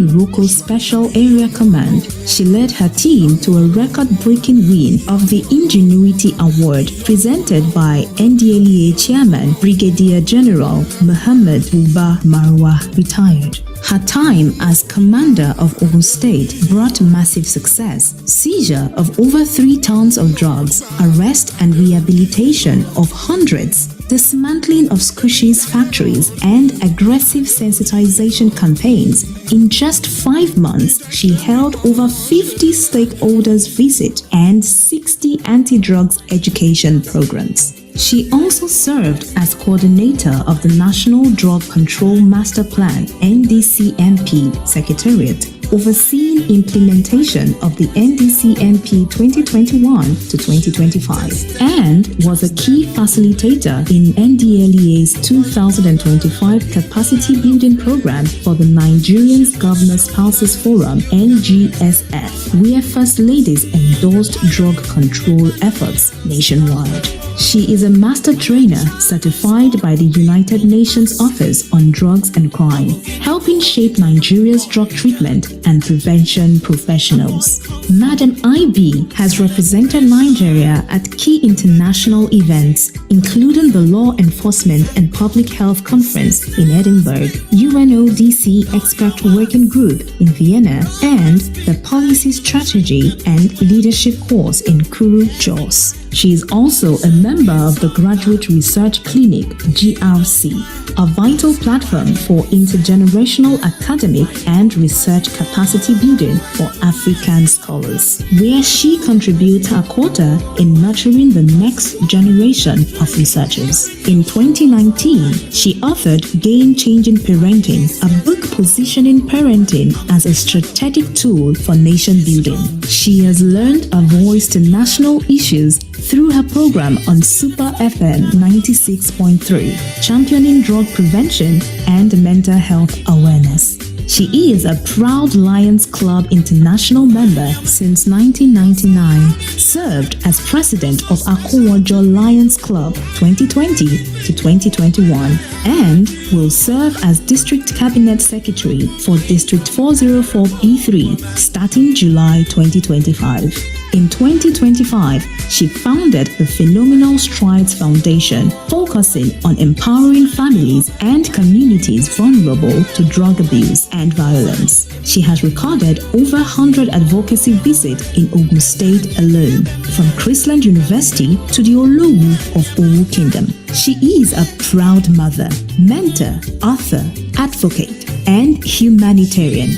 Special Area Command, she led her team to a record-breaking win of the Ingenuity Award presented by NDLEA Chairman Brigadier General Muhammad Uba Marwa, retired. Her time as commander of Ogun State brought massive success, seizure of over 3 tons of drugs, arrest and rehabilitation of hundreds, dismantling of squishes factories, and aggressive sensitization campaigns. In just 5 months, she held over 50 stakeholders visit and 60 anti-drugs education programs. She also served as coordinator of the National Drug Control Master Plan (NDCMP) Secretariat, overseeing implementation of the NDCMP 2021 to 2025, and was a key facilitator in NDLEA's 2025 capacity building program for the Nigerian Governor Spouses Forum (NGSF), where First Ladies endorsed drug control efforts nationwide. She is a master trainer certified by the United Nations Office on Drugs and Crime, helping shape Nigeria's drug treatment and prevention professionals. Madam IB has represented Nigeria at key international events, including the Law Enforcement and Public Health Conference in Edinburgh, UNODC Expert Working Group in Vienna, and the Policy Strategy and Leadership course in Kuru, Jos. She is also a member of the Graduate Research Clinic, GRC, a vital platform for intergenerational academic and research capacity building for African scholars, where she contributes her quota in nurturing the next generation of researchers. In 2019, she authored Game-Changing Parenting, a book positioning parenting as a strategic tool for nation building. She has lent a voice to national issues through her program on Super FM 96.3, championing drug prevention and mental health awareness. She is a proud Lions Club International member since 1999, served as president of Akowojo Lions Club 2020 to 2021, and will serve as district cabinet secretary for District 404B3 starting July 2025. In 2025, she founded the Phenomenal Strides Foundation, focusing on empowering families and communities vulnerable to drug abuse and violence. She has recorded over 100 advocacy visits in Ogun State alone, from Chrisland University to the Olowu of Owu Kingdom. She is a proud mother, mentor, author, advocate, and humanitarian.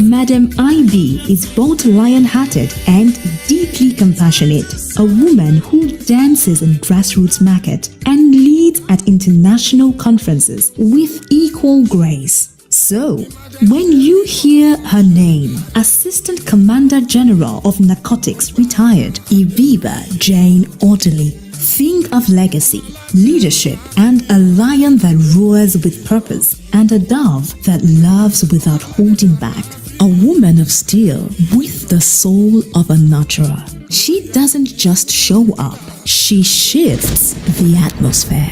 Madam IB is both lion-hearted and deeply compassionate, a woman who dances in grassroots market and leads at international conferences with equal grace. So, when you hear her name, Assistant Commander General of Narcotics retired, Ibiba Jane Odili, think of legacy, leadership, and a lion that roars with purpose, and a dove that loves without holding back. A woman of steel with the soul of a nurturer. She doesn't just show up, she shifts the atmosphere.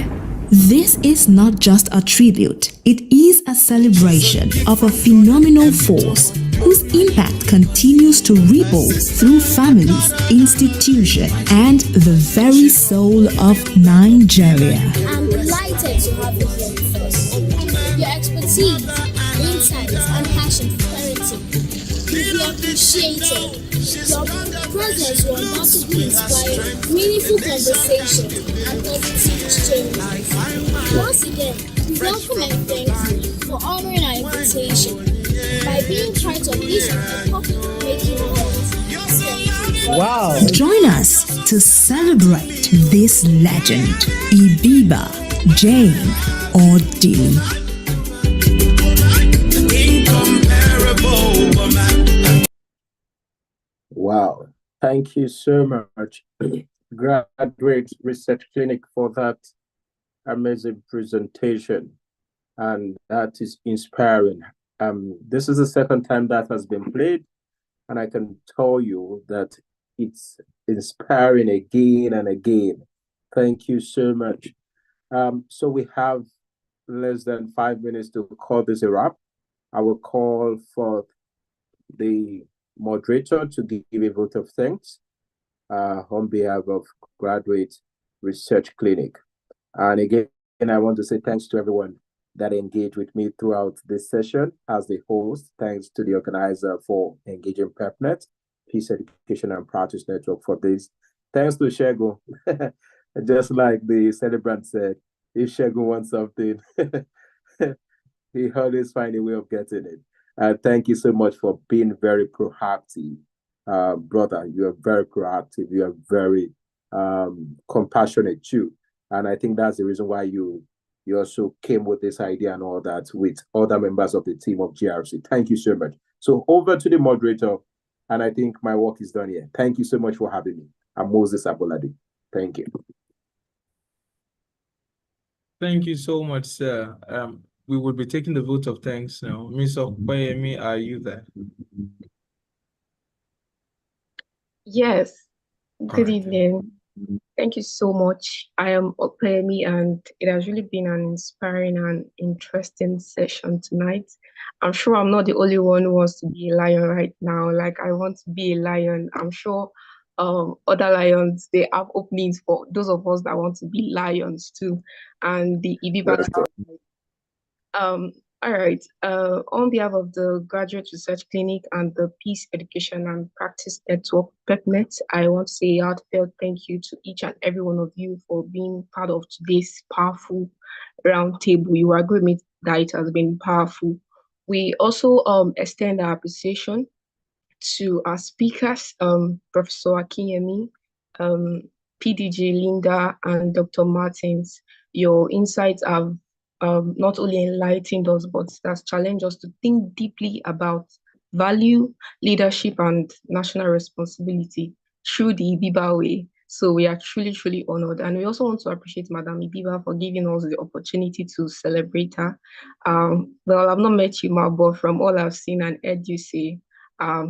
This is not just a tribute, it is a celebration of a phenomenal force whose impact continues to ripple through families, institutions, and the very soul of Nigeria. I'm delighted to have you here with us. Your expertise, insights, and passion for parenting will be appreciated. Your presence will undoubtedly inspire meaningful conversation and positive exchange. Once again, we welcome and thank you for honoring our invitation by being part of this epoch-making event. Wow! Join us to celebrate this legend, Ibiba Jane Odili. Thank you so much, Graduate Research Clinic, for that amazing presentation. And that is inspiring. This is the second time that has been played, and I can tell you that it's inspiring again and again. Thank you so much. So we have less than 5 minutes to call this a wrap. I will call for the moderator to give a vote of thanks on behalf of Graduate Research Clinic. And again, I want to say thanks to everyone that engaged with me throughout this session as the host. Thanks to the organizer for engaging PEPNET, Peace Education and Practice Network, for this. Thanks to Shego. Just like the celebrant said, if Shego wants something, he always find a way of getting it. Thank you so much for being very proactive. Brother, you are very proactive. You are very compassionate too. And I think that's the reason why you also came with this idea and all that with other members of the team of GRC. Thank you so much. So over to the moderator, and I think my work is done here. Thank you so much for having me. I'm Moses Abolade. Thank you. Thank you so much, sir. We will be taking the vote of thanks now. Ms. Okpayemi, are you there? Yes. Good right. evening. Thank you so much. I am Okpayemi, and it has really been an inspiring and interesting session tonight. I'm sure I'm not the only one who wants to be a lion right now. Like, I want to be a lion. I'm sure other lions, they have openings for those of us that want to be lions too. And the Ibiba. All right. On behalf of the Graduate Research Clinic and the Peace Education and Practice Network, PEPNET, I want to say a heartfelt thank you to each and every one of you for being part of today's powerful roundtable. You agree with me that it has been powerful. We also extend our appreciation to our speakers, Professor Akinyemi, PDG Linda, and Dr. Martins. Your insights have not only enlightened us, but that's challenged us to think deeply about value, leadership, and national responsibility through the Ibiba way. So we are truly, truly honored. And we also want to appreciate Madam Ibiba for giving us the opportunity to celebrate her. Well, I've not met you, Ma, but from all I've seen and heard you say,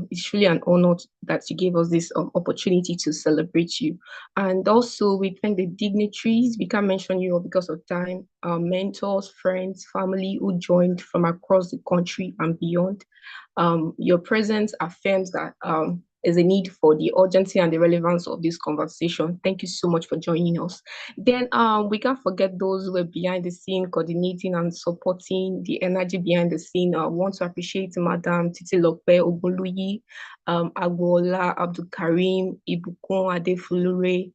it's really an honor that you gave us this opportunity to celebrate you. And also we thank the dignitaries. We can't mention you all because of time, mentors, friends, family who joined from across the country and beyond. Your presence affirms that is a need for the urgency and the relevance of this conversation. Thank you so much for joining us. Then we can't forget those who were behind the scene, coordinating and supporting the energy behind the scene. I want to appreciate Madam Titi Lokpe Ogboluyi, Agbola Abdul Karim, Ibukun Adefulure,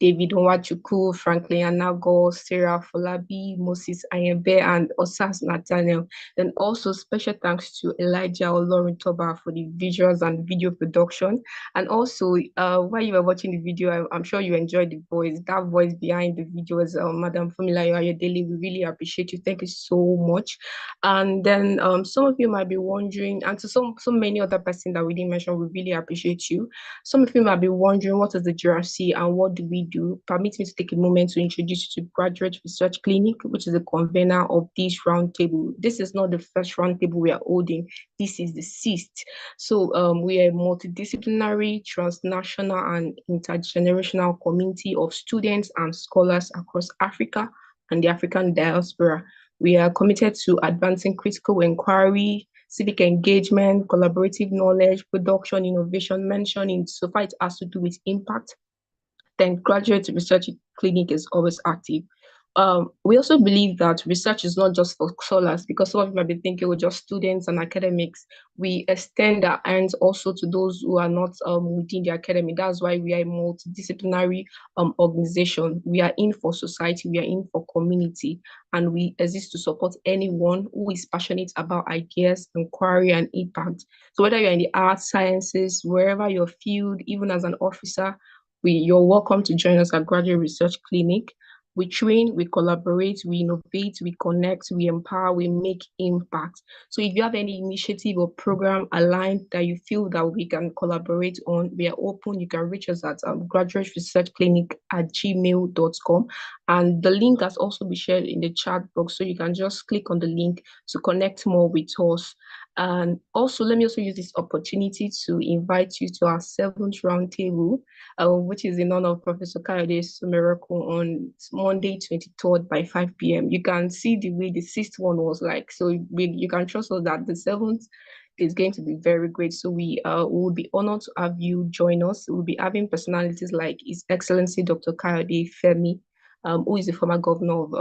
David Onwachuku, Franklin Anago, Sarah Folabi, Moses Ayembe, and Osas Nathaniel. Then also special thanks to Elijah Olorin Toba for the visuals and video production. And also, while you were watching the video, I'm sure you enjoyed the voice. That voice behind the video is Madam Fumilayo Ayodele. We really appreciate you. Thank you so much. And then some of you might be wondering, and to so many other persons that we didn't mention, we really appreciate you. Some of you might be wondering, what is the GRC and what do we do? Permit me to take a moment to introduce you to Graduate Research Clinic, which is the convener of this roundtable. This is not the first roundtable we are holding. This is the sixth. So we are a multidisciplinary, transnational, and intergenerational community of students and scholars across Africa and the African diaspora. We are committed to advancing critical inquiry, civic engagement, collaborative knowledge, production, innovation, mentioning so far it has to do with impact. Then Graduate Research Clinic is always active. We also believe that research is not just for scholars, because some of you might be thinking we're just students and academics. We extend our hands also to those who are not within the academy. That's why we are a multidisciplinary organization. We are in for society, we are in for community, and we exist to support anyone who is passionate about ideas, inquiry, and impact. So whether you're in the arts, sciences, wherever your field, even as an officer, you're welcome to join us at Graduate Research Clinic. We train, we collaborate, we innovate, we connect, we empower, we make impact. So if you have any initiative or program aligned that you feel that we can collaborate on, we are open. You can reach us at graduateresearchclinic@gmail.com. And the link has also been shared in the chat box. So you can just click on the link to connect more with us. And also, let me also use this opportunity to invite you to our 7th roundtable, which is in honor of Professor Kayode's miracle on Monday, 23rd by 5 p.m. You can see the way the 6th one was like. So you can trust us that the 7th is going to be very great. So we will be honored to have you join us. We'll be having personalities like His Excellency Dr. Kayode Femi, who is the former governor of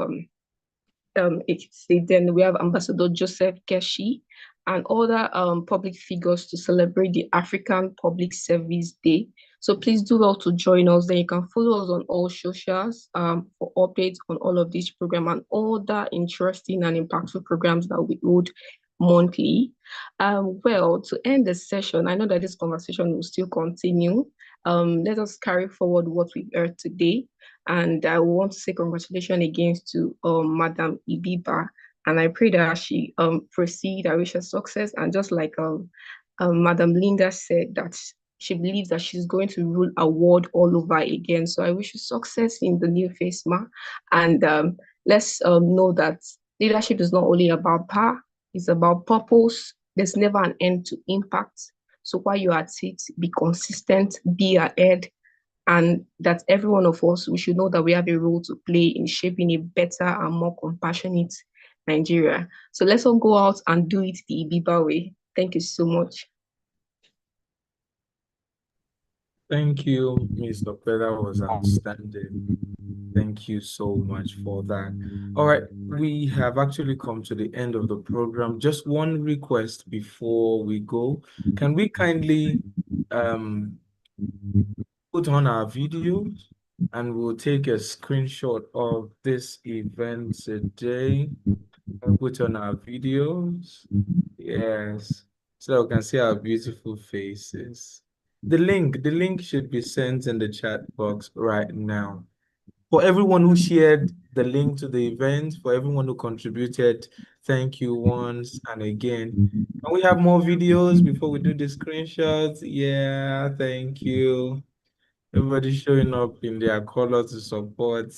State. Then we have Ambassador Joseph Keshi and other public figures to celebrate the African Public Service Day. So please do well to join us. Then you can follow us on all socials for updates on all of these programs and other interesting and impactful programs that we hold monthly. Well, to end the session, I know that this conversation will still continue. Let us carry forward what we heard today. And I want to say congratulations again to Madam Ibiba. And I pray that she proceed, I wish her success. And just like Madam Linda said, that she believes that she's going to rule a world all over again. So I wish you success in the new phase, ma. And let's know that leadership is not only about power, it's about purpose. There's never an end to impact. So while you're at it, be consistent, be ahead, and that every one of us, we should know that we have a role to play in shaping a better and more compassionate Nigeria. So let's all go out and do it the Ibiba way. Thank you so much. Thank you, Ms. Dokpe. That was outstanding. Thank you so much for that. All right, we have actually come to the end of the program. Just one request before we go. Can we kindly put on our videos, and we'll take a screenshot of this event today and put on our videos? Yes, so we can see our beautiful faces. The link should be sent in the chat box right now. For everyone who shared the link to the event, for everyone who contributed, thank you once and again. Can we have more videos before we do the screenshots? Yeah, thank you. Everybody showing up in their color to support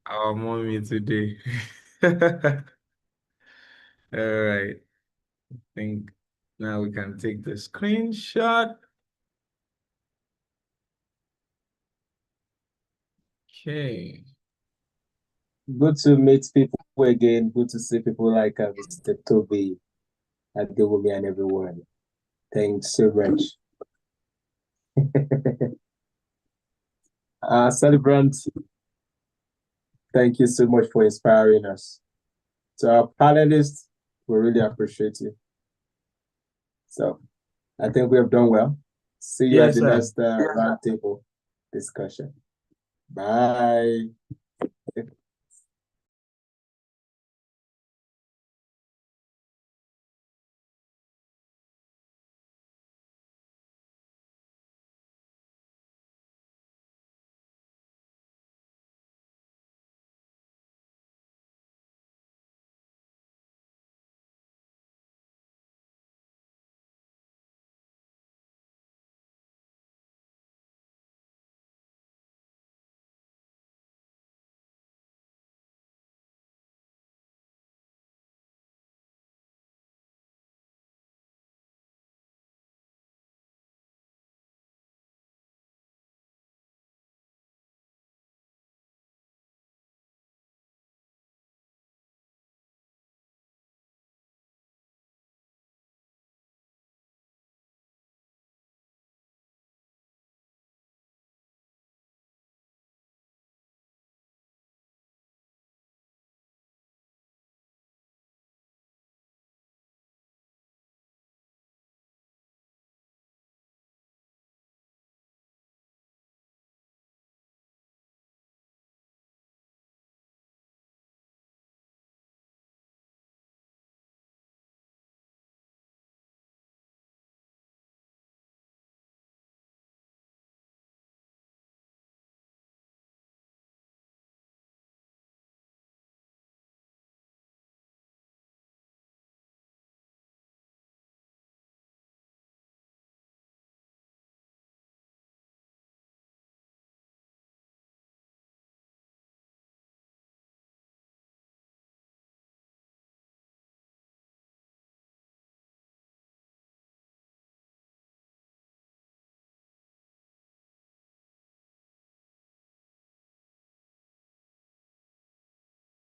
our mommy today. All right. I think now we can take the screenshot. Okay. Good to meet people again. Good to see people like Mr. Toby, Adewumi, and everyone. Thanks so much. Celebrants, thank you so much for inspiring us. To our panelists, we really appreciate you. So I think we have done well. See you at the next roundtable discussion. Bye.